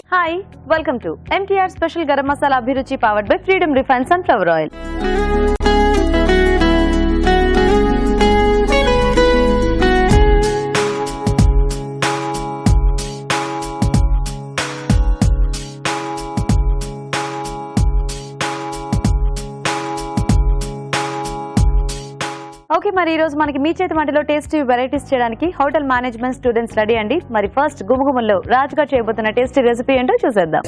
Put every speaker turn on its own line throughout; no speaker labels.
Hi, welcome to MTR Special Garam Masala Abhiruchi powered by Freedom Refined Sunflower Oil. Okay, మరి ఈ రోజు మనకి మీ చేతి వంటలో టేస్టీ వెరైటీస్ చేయడానికి హోటల్ మేనేజ్మెంట్ స్టూడెంట్స్ రెడీ అండి. మరి ఫస్ట్ గుమగుమల్లో రాజుగా చేయబోతున్న టేస్టీ రెసిపీ ఏంటో చూసేద్దాం.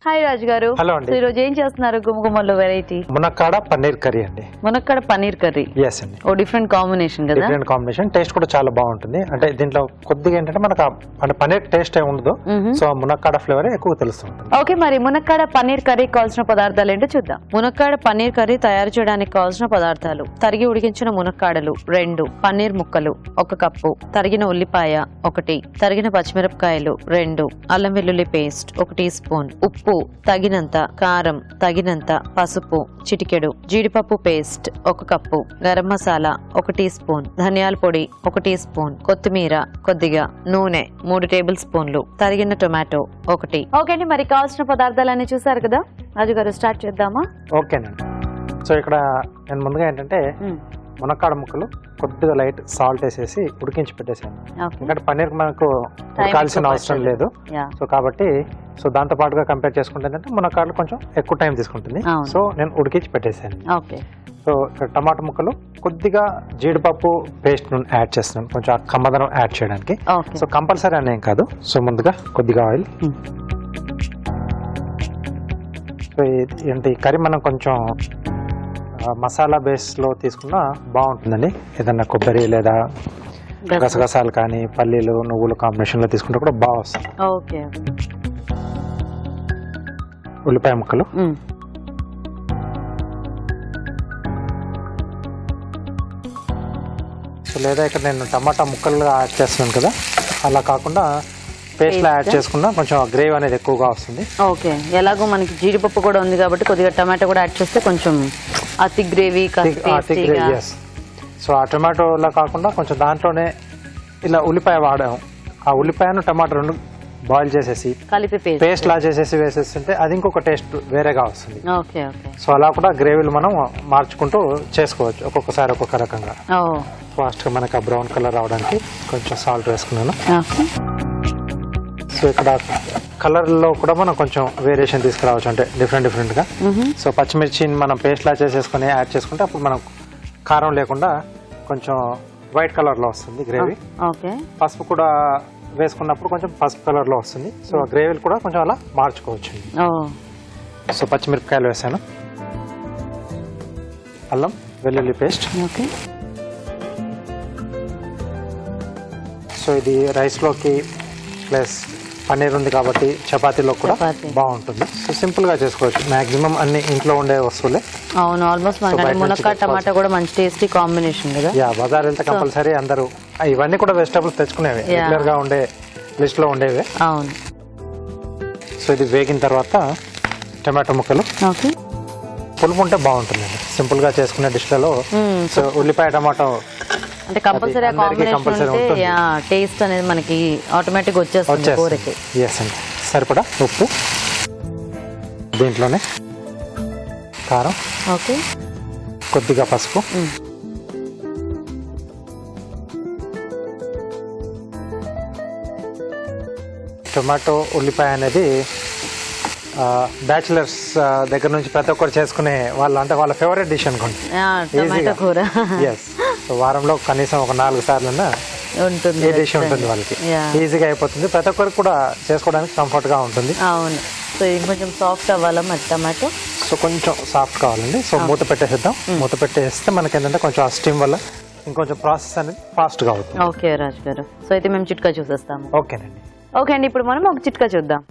హాయ్ రాజు గారు.
హలో అండి.
ఈ రోజు ఏం చేస్తున్నారు? గుమగుమల్లో వెరైటీ
మునక్కాడ పన్నీర్ కర్రీ అండి.
మునక్కాడ పన్నీర్ కర్రీ.
ఎస్ అండి.
ఓ డిఫరెంట్ కాంబినేషన్ కదా.
డిఫరెంట్ కాంబినేషన్, టేస్ట్ కూడా చాలా బాగుంటుంది. అంటే దీంట్లో కొద్దిగా ఏంటంటే మనకు అంటే పన్నీర్ టేస్ట్ ఏమి ఉండదు, సో మునక్కాడ ఫ్లేవర్ ఎక్కువ తెలుస్తుంది.
ఓకే, మరి మునక్కాడ పన్నీర్ కర్రీ కావాల్సిన పదార్థాలు ఏంటో చూద్దాం. మునక్కాడ పన్నీర్ కర్రీ తయారు చేయడానికి కావాల్సిన పదార్థాలు: తరిగి ఉడికించిన మునక్కాడలు 2, పన్నీర్ ముక్కలు 1 కప్పు, తరిగిన ఉల్లిపాయ 1, తరిగిన పచ్చిమిరపకాయలు 2, అల్లం వెల్లుల్లి పేస్ట్ 1 టీ స్పూన్, ఉప్పు తగినంత, కారం తగినంత, పసుపు చిటికెడు, జీడిపప్పు paste 1 cup, garam masala 1 teaspoon, ధనియాల పొడి 1 టీ స్పూన్, కొత్తిమీర కొద్దిగా, నూనె 3 టేబుల్ స్పూన్లు, తరిగిన టొమాటో 1. ఓకే అండి, మరి కావాల్సిన పదార్థాలన్నీ చూసారు కదా. రాజు గారు స్టార్ట్ చేద్దామా?
ఓకేనండి. సో ఇక్కడ నేను ముందుగా ఏంటంటే మునక్కాడ ముక్కలు కొద్దిగా లైట్ సాల్ట్ వేసేసి ఉడికించి పెట్టేసాను. ఎందుకంటే పన్నీర్ మనకు ఉడకాల్సిన అవసరం లేదు, సో కాబట్టి సో దాంతో పాటుగా కంపేర్ చేసుకుంటే ఏంటంటే మునక్కాడలు కొంచెం ఎక్కువ టైం తీసుకుంటుంది, సో నేను ఉడికించి పెట్టేసాను. సో ఇక్కడ టమాటా ముక్కలు, కొద్దిగా జీడిపప్పు పేస్ట్ యాడ్ చేస్తున్నాను కొంచెం ఆ కమ్మదనం యాడ్ చేయడానికి. సో కంపల్సరీ అనేం కాదు. సో ముందుగా కొద్దిగా ఆయిల్. సో ఏంటి కర్రీ మనం కొంచెం మసాలా బేస్లో తీసుకున్నా బాగుంటుందండి. ఏదన్నా కొబ్బరి లేదా గసగసాలు కానీ పల్లీలు నువ్వులు కాంబినేషన్లో తీసుకుంటే కూడా బాగా వస్తుంది.
ఓకే,
ఉల్లిపాయ ముక్కలు, సో లేదా ఇక్కడ నేను టమాటా ముక్కలు యాడ్ చేస్తున్నాను కదా, అలా కాకుండా పేస్ట్లో యాడ్ చేసుకున్నా కొంచెం గ్రేవీ అనేది ఎక్కువగా వస్తుంది.
ఓకే, ఎలాగో మనకి జీడిపప్పు కూడా ఉంది కాబట్టి కొద్దిగా టమాటో కూడా యాడ్ చేస్తే కొంచెం అతి గ్రేవీ.
సో ఆ టమాటోలా కాకుండా కొంచెం దాంట్లోనే ఇలా ఉల్లిపాయ వాడాము. ఆ ఉల్లిపాయను టమాటో 2 బాయిల్ చేసేసి
కలిపి
పేస్ట్ లా చేసేసి వేసేస్తుంటే అది ఇంకొక టేస్ట్ వేరేగా వస్తుంది.
Okay okay.
సో అలా కూడా గ్రేవీలు మనం మార్చుకుంటూ చేసుకోవచ్చు, ఒక్కొక్కసారి ఒక్కొక్క రకంగా. ఫాస్ట్గా మనకు ఆ బ్రౌన్ కలర్ రావడానికి కొంచెం సాల్ట్ వేసుకున్నాను. సో ఇక్కడ కలర్లో కూడా మనం కొంచెం వేరియేషన్ తీసుకురావచ్చు, అంటే డిఫరెంట్గా. సో పచ్చిమిర్చిని మనం పేస్ట్ లా చేసేసుకుని యాడ్ చేసుకుంటే అప్పుడు మనం కారం లేకుండా కొంచెం వైట్ కలర్లో వస్తుంది గ్రేవీ. పసుపు కూడా వేసుకున్నప్పుడు కొంచెం పసుపు కలర్లో వస్తుంది. సో ఆ గ్రేవీలు కూడా కొంచెం అలా మార్చుకోవచ్చు. సో పచ్చిమిరపకాయలు వేసాను, అల్లం వెల్లుల్లి పేస్ట్. సో ఇది రైస్లోకి ప్లస్ పన్నీర్ ఉంది కాబట్టి చపాతీలో కూడా బాగుంటుంది. సో సింపుల్ గా చేసుకోవచ్చు, మాక్సిమం అన్ని ఇంట్లో ఉండే వస్తువులే.
అవును, ఆల్మోస్ట్ మునక్కాడ టమాటా కూడా మంచి టేస్టీ కాంబినేషన్ కదా.
బజార్ వెళ్తే కంపల్సరీ అందరూ ఇవన్నీ కూడా వెజిటబుల్స్ తెచ్చుకునేవి, రెగ్యులర్ గా ఉండే లిస్ట్ లో ఉండేవి.
అవును.
సో ఇది వేగిన తర్వాత టమాటో ముక్కలు, పులుపు ఉంటే బాగుంటుందండి సింపుల్ గా చేసుకునే డిష్లలో. సో ఉల్లిపాయ టమాటో
అంటే కంపల్సరీ కాంబినేషన్ ఉంటే టేస్ట్ అనేది మనకి ఆటోమేటిక్ వచ్చేస్తుంది కూరకి.
ఎస్ అండి. సరిపడా ఉప్పు, దీంట్లోనే కారం,
ఓకే,
కొద్దిగా పసుపు, టొమాటో ఉల్లిపాయ అనేది బ్యాచిలర్స్ దగ్గర నుంచి ప్రతి ఒక్కరు చేసుకునే వాళ్ళు, అంటే వాళ్ళ ఫేవరెట్ డిష్ అనుకోండి. సో వారంలో కనీసం ఒక 4 సార్లన్నా
ఉంటుంది,
ఏ డిష్ ఉంటుంది వాళ్ళకి, ఈజీగా అయిపోతుంది, ప్రతి ఒక్కరికి కూడా చేసుకోవడానికి కంఫర్ట్ గా ఉంటుంది.
అవును. సో ఇది కొంచెం సాఫ్ట్ అవ్వాలా మరి టమాటో?
సో కొంచెం సాఫ్ట్ కావాలండి. సో మూత పెట్టేసేద్దాం. మూత పెట్టేస్తే మనకి ఏంటంటే కొంచెం ఆ స్టీమ్ వల్ల ఇంకొంచెం ప్రాసెస్ అనేది ఫాస్ట్ గా అవుతుంది.
ఓకే రాజు గారు, సో అయితే మేము చిట్కా చూసేస్తాము.
ఓకేనండి.
ఓకే అండి, ఇప్పుడు మనం ఒక చిట్కా చూద్దాం.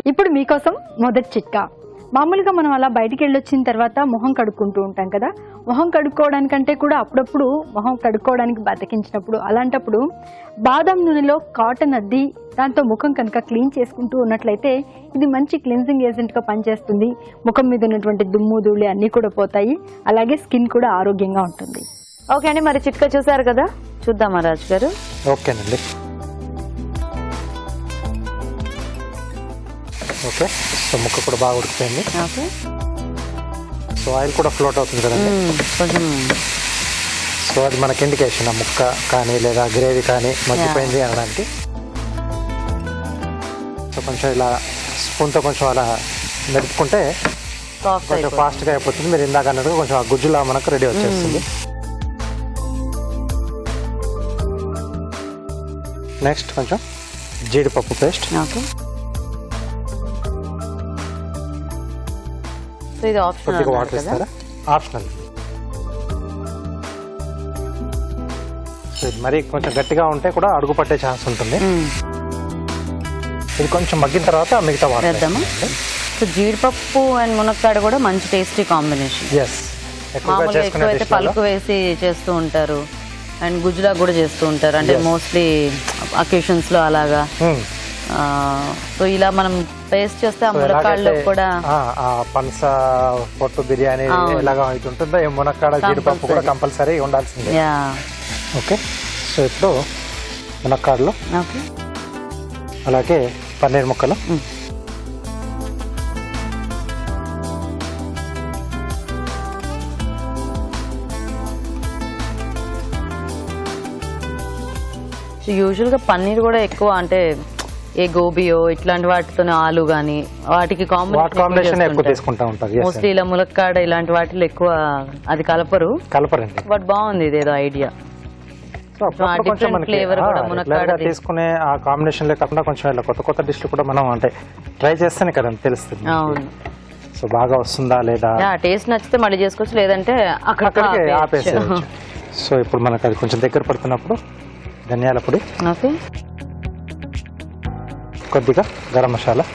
ఇప్పుడు మీకోసం మొదటి చిట్కా. మామూలుగా మనం అలా బయటికి వెళ్ళొచ్చిన తర్వాత మొహం కడుక్కుంటూ ఉంటాం కదా. మొహం కడుక్కోవడానికంటే కూడా అప్పుడప్పుడు మొహం కడుక్కోవడానికి బతికించినప్పుడు అలాంటప్పుడు బాదం నూనెలో కాటన్ అద్ది దాంతో ముఖం కనుక క్లీన్ చేసుకుంటూ ఉన్నట్లయితే ఇది మంచి క్లిన్జింగ్ ఏజెంట్గా పనిచేస్తుంది. ముఖం మీద ఉన్నటువంటి దుమ్ము ధూళి అన్నీ కూడా పోతాయి, అలాగే స్కిన్ కూడా ఆరోగ్యంగా ఉంటుంది.
ఓకే అండి, మరి చిట్కా చూసారు కదా, చూద్దామా రాజు గారు?
ఓకేనండి. ఓకే, సో ముక్క కూడా బాగా ఉడికిపోయింది.
ఓకే,
సో ఆయిల్ కూడా ఫ్లోట్ అవుతుంది కదండి.
కొంచెం
సో అది మనకి ఇండికేషన్, ఆ ముక్క కానీ లేదా గ్రేవీ కానీ మగ్గిపోయింది అనడానికి. సో కొంచెం ఇలా స్పూన్తో కొంచెం అలా మెరుపుకుంటే కొంచెం ఫాస్ట్గా అయిపోతుంది. మీరు ఇందాక అన్నట్టుగా కొంచెం ఆ గుజ్జులా మనకు రెడీ వచ్చేస్తుంది. నెక్స్ట్ కొంచెం జీడిపప్పు పేస్ట్.
ఓకే, సో ఇది
కొద్దిగా వాటర్
ఆప్షనల్
ఇస్తారా? ఆప్షనల్. సో ఇది మరి కొంచెం గట్టిగా ఉంటే కూడా అడుగు పట్టే ఛాన్స్ ఉంటుంది. ఇది కొంచెం మగ్గిన తర్వాత మిగతా వాటర్
వేద్దామా? సో జీడిపప్పు అండ్ మునక్కాడ కూడా మంచి టేస్టీ కాంబినేషన్.
ఎస్,
మామూలుగా ఎక్కువైతే పలుకు వేసి చేస్తూ ఉంటారు అండ్ గుజ్జులా కూడా చేస్తూ ఉంటారు, అంటే మోస్ట్లీ అకేషన్స్ లో అలాగా. సో ఇలా మనం పేస్ట్ చేస్తే ఆ మునక్కాడలో కూడా
పనస పొట్టు బిర్యానీ ఎలాగా అవుతుంటుందో ఈ మునక్కాడ జీడిపప్పు కూడా కంపల్సరీ ఉండాల్సిందే. ఓకే, సో ఇప్పుడు మునక్కాడలు అలాగే పన్నీర్ ముక్కలు,
యూజువల్ గా పన్నీర్ కూడా ఎక్కువ అంటే ఏ గోబియో ఇట్లాంటి వాటితోనే ఆలు గానీ వాటికి
కాంబినేషన్ ఎక్కువ తీసుకుంటా ఉంటారు.
మోస్ట్లీ ఇలా ములక్కాడ ఇలాంటి వాటిలో ఎక్కువ అది కలపరండి. బట్ బాగుంది ఇదేదో ఐడియా. ఫ్లేవర్ కూడా మునక్కాడ
తీసుకునే ఆ కాంబినేషన్ లో కాకుండా కొంచెం ఇలా కొత్త కొత్త డిష్లు కూడా మనం అంటే ట్రై చేస్తేనే కదా తెలుస్తుంది.
అవును,
సో బాగా వస్తుందా లేదా,
టేస్ట్ నచ్చితే మళ్ళీ చేసుకోవచ్చు, లేదంటే
అక్కడికి ఆపేసేయచ్చు. సో ఇప్పుడు మనకు అది కొంచెం దగ్గర పడుతున్నప్పుడు ధనియాల పొడి,
ఓకే,
కొద్దిగా గరం మసాలా,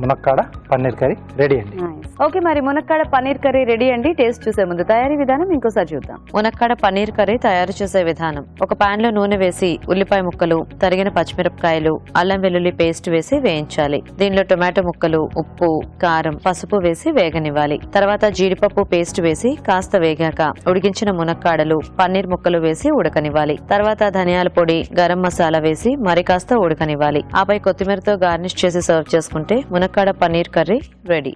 మునక్కాడ పన్నీర్ కర్రీ రెడీ అండి.
ఓకే, మరి మునక్కాడ పన్నీర్ కర్రీ రెడీ అండి. టేస్ట్ చూసే ముందు తయారీ విధానం ఇంకోసారి చూద్దాం. మునక్కాడ పన్నీర్ కర్రీ తయారు చేసే విధానం: ఒక పాన్ లో నూనె వేసి ఉల్లిపాయ ముక్కలు, తరిగిన పచ్చిమిరపకాయలు, అల్లం వెల్లుల్లి పేస్ట్ వేసి వేయించాలి. దీనిలో టొమాటో ముక్కలు, ఉప్పు, కారం, పసుపు వేసి వేగనివ్వాలి. తర్వాత జీడిపప్పు పేస్ట్ వేసి కాస్త వేగాక ఉడికించిన మునక్కాడలు, పన్నీర్ ముక్కలు వేసి ఉడకనివ్వాలి. తర్వాత ధనియాల పొడి, గరం మసాలా వేసి మరి కాస్త ఉడకనివ్వాలి. ఆపై కొత్తిమీరతో గార్నిష్ చేసి సర్వ్ చేసుకుంటే మునక్కాడ పన్నీర్ కర్రీ రెడీ.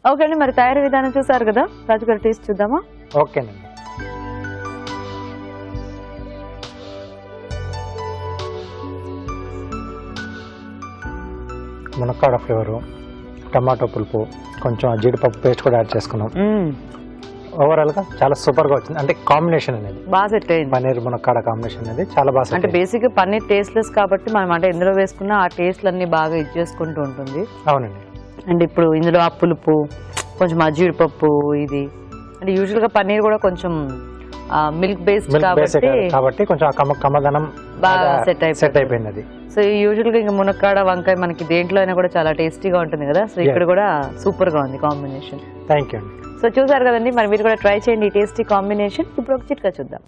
ఓకే అండి, మరి తయారీ విధానం చూసారు కదా, రాజుగారు టేస్ట్ చూద్దామా?
ఓకేనండి. మునక్కాడ ఫ్లేవరు, టమాటో పులుపు, కొంచెం జీడిపప్పు పేస్ట్ కూడా యాడ్ చేసుకున్నాం. ఓవరాల్ గా చాలా సూపర్ గా వచ్చింది. అంటే కాంబినేషన్ అనేది
బాగా సెట్ అయింది.
పన్నీర్ మునక్కాడ కాంబినేషన్ అనేది చాలా బాగా.
అంటే బేసిక్ గా పన్నీర్ టేస్ట్లెస్ కాబట్టి మనం అంటే ఇందులో వేసుకున్న ఆ టేస్ట్లన్నీ బాగా ఇచ్చేసుకుంటూ ఉంటుంది.
అవునండి.
అండ్ ఇప్పుడు ఇందులో ఆ పులుపు, కొంచెం ఆ జీడిపప్పు, ఇది అంటే యూజువల్ గా పన్నీర్ కూడా కొంచెం మిల్క్ బేస్డ్
కాబట్టి కొంచెం కమ్మదనం
బాగా
సెట్ అయిపోయింది అది.
సో యూజువల్ గా ఇంకా మునక్కాడ వంకాయ మనకి దేంట్లో అయినా కూడా చాలా టేస్టీగా ఉంటుంది కదా. సో ఇక్కడ కూడా సూపర్ గా ఉంది కాంబినేషన్.
థ్యాంక్ యూ అండి.
సో చూసారు కదండి, మరి మీరు కూడా ట్రై చేయండి ఈ టేస్టీ కాంబినేషన్. ఇప్పుడు ఒక చిట్కా చూద్దాం.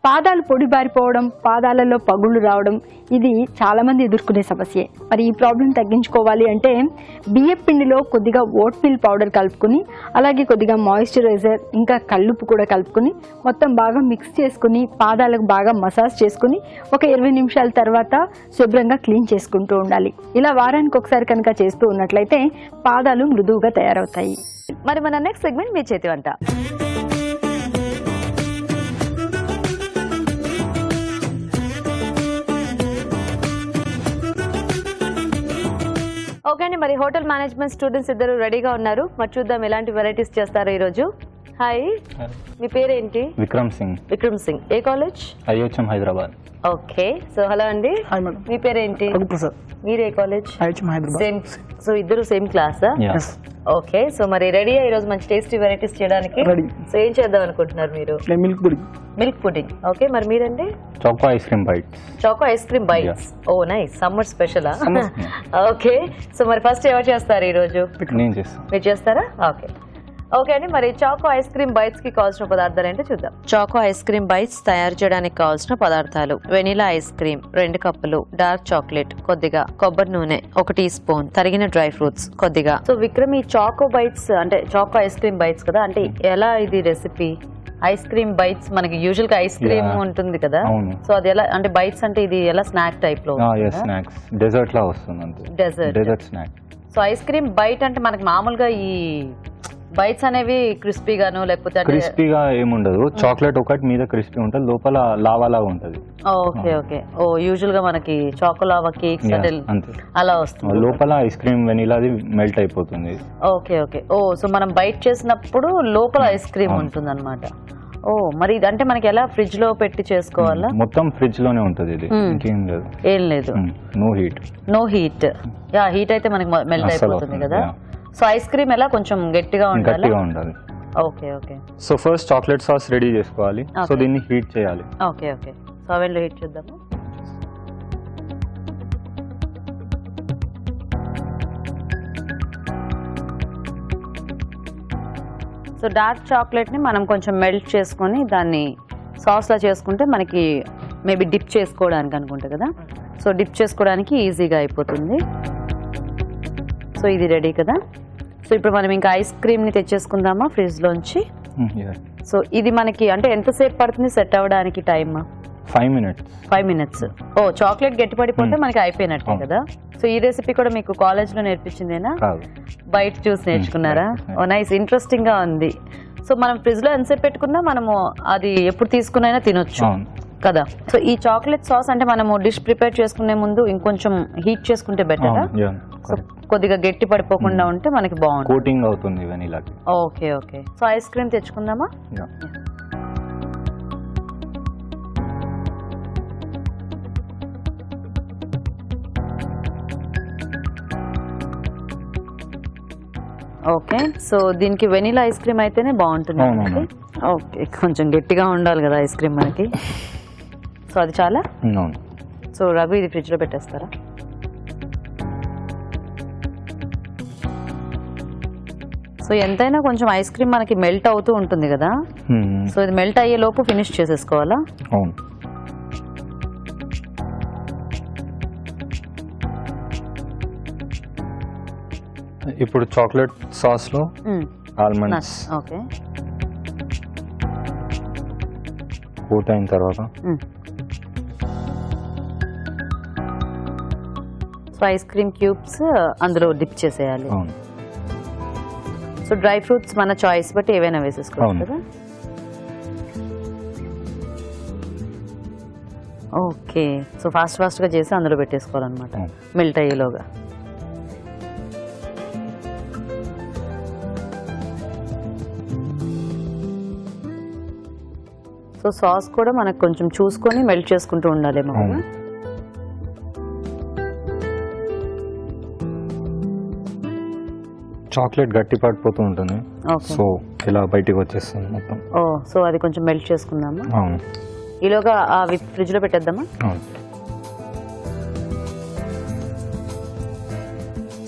పాదాలు పొడిబారిపోవడం, పాదాలలో పగుళ్ళు రావడం ఇది చాలా మంది ఎదుర్కొనే సమస్యే. మరి ఈ ప్రాబ్లం తగ్గించుకోవాలి అంటే బియ్యం పిండిలో కొద్దిగా ఓట్ మిల్ పౌడర్ కలుపుకొని, అలాగే కొద్దిగా మాయిశ్చరైజర్, ఇంకా కల్లుప్పు కూడా కలుపుకొని మొత్తం బాగా మిక్స్ చేసుకుని పాదాలకు బాగా మసాజ్ చేసుకుని ఒక 20 నిమిషాల తర్వాత శుభ్రంగా క్లీన్ చేసుకుంటూ ఉండాలి. ఇలా వారానికి ఒకసారి కనుక చేస్తూ ఉన్నట్లయితే పాదాలు మృదువుగా తయారవుతాయి.
మరి మన నెక్స్ట్ సెగ్మెంట్ మీ చేతి వంట. ఓకే అండి, మరి హోటల్ మేనేజ్మెంట్ స్టూడెంట్స్ ఇద్దరు రెడీగా ఉన్నారు. మరి చూద్దాం ఎలాంటి వెరైటీస్ చేస్తారో ఈ రోజు. హాయ్, మీ పేరేంటి?
విక్రమ్ సింగ్.
విక్రమ్ సింగ్. ఏ college?
IHM Hyderabad.
Okay, so hello అండి.
Hi madam.
మీ పేరేంటి?
ప్రసాద్.
మీరు ఏ college?
IHM Hyderabad.
Same. So ఇద్దరు సేమ్ క్లాసా?
Yeah.
ఓకే, సో మరి రెడీయా ఈ రోజు మంచి టేస్టీ వెరైటీస్ చేయడానికి?
Ready.
సో ఏం చేద్దాం అనుకుంటున్నారు మీరు?
నేను milk pudding.
Milk pudding. Okay, మరి మీరండి?
Choco ice cream bites.
Choco ice cream bites. Oh nice, summer స్పెషలా?
Summer,
ఓకే, సో మరి ఫస్ట్ ఎవరు చేస్తారు ఈ రోజు?
నేను చేస్తాను.
మీరు చేస్తారా? ఓకే. ఓకే అండి, మరి చాకో ఐస్ క్రీమ్ బైట్స్ కి కావాల్సిన పదార్థాలు ఏంటో చూద్దాం. చాకో ఐస్ క్రీమ్ బైట్స్ తయారు చేయడానికి కావాల్సిన పదార్థాలు: వెనిలా ఐస్ క్రీమ్ 2 కప్పులు, డార్క్ చాక్లెట్ కొద్దిగా, కొబ్బరి నూనె 1 టీ స్పూన్, తరిగిన డ్రై ఫ్రూట్స్ కొద్దిగా. సో విక్రమ్, ఈ చాకో బైట్స్ అంటే చాకో ఐస్ క్రీమ్ బైట్స్ కదా, అంటే ఎలా ఇది రెసిపీ? ఐస్ క్రీమ్ బైట్స్ మనకి యూజువల్ గా ఐస్ క్రీమ్
Yeah.
ఉంటుంది కదా,
అవును.
సో అది ఎలా అంటే బైట్స్ అంటే ఇది ఎలా స్నాక్ టైప్ లో?
స్నాక్స్ డెజర్ట్ లా వస్తుంది అంతే. Dessert snack.
So ice cream bite అంటే మనకి మామూలుగా ఈ బైట్స్ అనేవి క్రిస్పీగాను లేకపోతే అంటే
క్రిస్పీగా ఏముండదు, చాక్లెట్ ఒకటి మీద క్రిస్పీ ఉంటుంది, లోపల లావా లాగా ఉంటుంది.
Okay okay. ఓ యూజువల్ గా మనకి చాకోలావా కేక్స్ అంటే
అంతే.
అలా వస్తుంది.
లోపల ఐస్ క్రీమ్ వెనిలాది మెల్ట్ అయిపోతుంది.
Okay okay. ఓ సో మనం బైట్ చేసినప్పుడు లోపల ఐస్ క్రీమ్ ఉంటుంది అనమాట. ఓ మరి ఇది అంటే మనకి ఎలా ఫ్రిడ్జ్ లో పెట్టి చేసుకోవాలా?
మొత్తం ఫ్రిడ్జ్ లోనే ఉంటుంది ఇది, ఇంకేం లేదు.
ఏం లేదు.
No heat.
No heat. Yeah, heat అయితే మనకి మెల్ట్ అయిపోతుంది కదా. సో ఐస్ క్రీమ్ ఎలా కొంచెం గట్టిగా ఉండాలి?
గట్టిగా ఉండాలి.
Okay okay.
So first chocolate sauce ready చేసుకోవాలి. సో దీన్ని హీట్ చేయాలి.
Okay okay. సో అవెన్ లో హీట్ చేద్దాము. సో డార్క్ చాక్లెట్ ని మనం కొంచెం మెల్ట్ చేసుకొని దాన్ని సాస్ లా చేసుకుంటే మనకి మేబీ డిప్ చేసుకోవడానికి అనుకుంటా కదా, సో డిప్ చేసుకోవడానికి ఈజీగా అయిపోతుంది. సో ఇది రెడీ కదా. సో ఇప్పుడు మనం ఇంకా ఐస్ క్రీమ్ ని తెచ్చేసుకుందామా ఫ్రిడ్జ్ లోంచి? సో ఇది మనకి అంటే ఎంతసేపు పడుతుంది సెట్ అవ్వడానికి టైమ్?
5 minutes.
5 minutes. ఓ చాక్లెట్ గట్టిపడిపోతే మనకి అయిపోయినట్టే కదా. సో ఈ రెసిపీ కూడా మీకు కాలేజ్ లో నేర్పించిందేనా? బయట చూసి నేర్చుకున్నారా? ఓ నైస్, ఇంట్రెస్టింగ్ గా ఉంది. సో మనం ఫ్రిడ్జ్ లో ఎంతసేపు పెట్టుకున్నా మనము అది ఎప్పుడు తీసుకున్నైనా తినొచ్చు కదా. సో ఈ చాక్లెట్ సాస్ అంటే మనము డిష్ ప్రిపేర్ చేసుకునే ముందు ఇంకొంచెం హీట్ చేసుకుంటే బెటరా? సో కొద్దిగా గట్టి పడిపోకుండా ఉంటే మనకి బాగుంటుంది,
కోటింగ్ అవుతుంది వెనిలాకి.
Okay okay. So ice cream తెచ్చుకుందామా? ఓకే. సో దీనికి వెనిలా ఐస్ క్రీమ్ అయితేనే బాగుంటుంది మనకి. ఓకే, కొంచెం గట్టిగా ఉండాలి కదా ఐస్ క్రీమ్ మనకి. సో అది చాలా. సో రఘు ఇది ఫ్రిడ్జ్ లో పెట్టేస్తారా? సో ఎంతైనా కొంచెం ఐస్ క్రీమ్ మనకి మెల్ట్ అవుతూ ఉంటుంది కదా, సో ఇది మెల్ట్ అయ్యే లోపు ఫినిష్ చేసేసుకోవాలా?
అవును. ఇప్పుడు చాక్లెట్ సాస్ లో ఆల్మండ్స్
ఓకే
కోట్ అయిన తర్వాత
సో ఐస్ క్రీమ్ క్యూబ్స్ అందులో డిప్ చేసేయాలి.
అవును.
సో డ్రై ఫ్రూట్స్ మన చాయిస్ బట్టి ఏవైనా వేసేసుకోవాలి కదా. ఓకే. సో ఫాస్ట్ గా చేసి అందులో పెట్టేసుకోవాలన్నమాట మెల్ట్ అయ్యేలోగా. సో సాస్ కూడా మనకు కొంచెం చూసుకొని మెల్ట్ చేసుకుంటూ ఉండాలేమో.
చాక్లెట్ గట్టి పడిపోతూ ఉంటుంది, సో ఇలా బయటికి వచ్చేస్తుంది మొత్తం.
ఓ సో అది కొంచెం మెల్ట్ చేసుకుందామా?
అవును.
ఈలోగా అవి ఫ్రిడ్జ్ లో పెట్టేద్దామా?
అవును.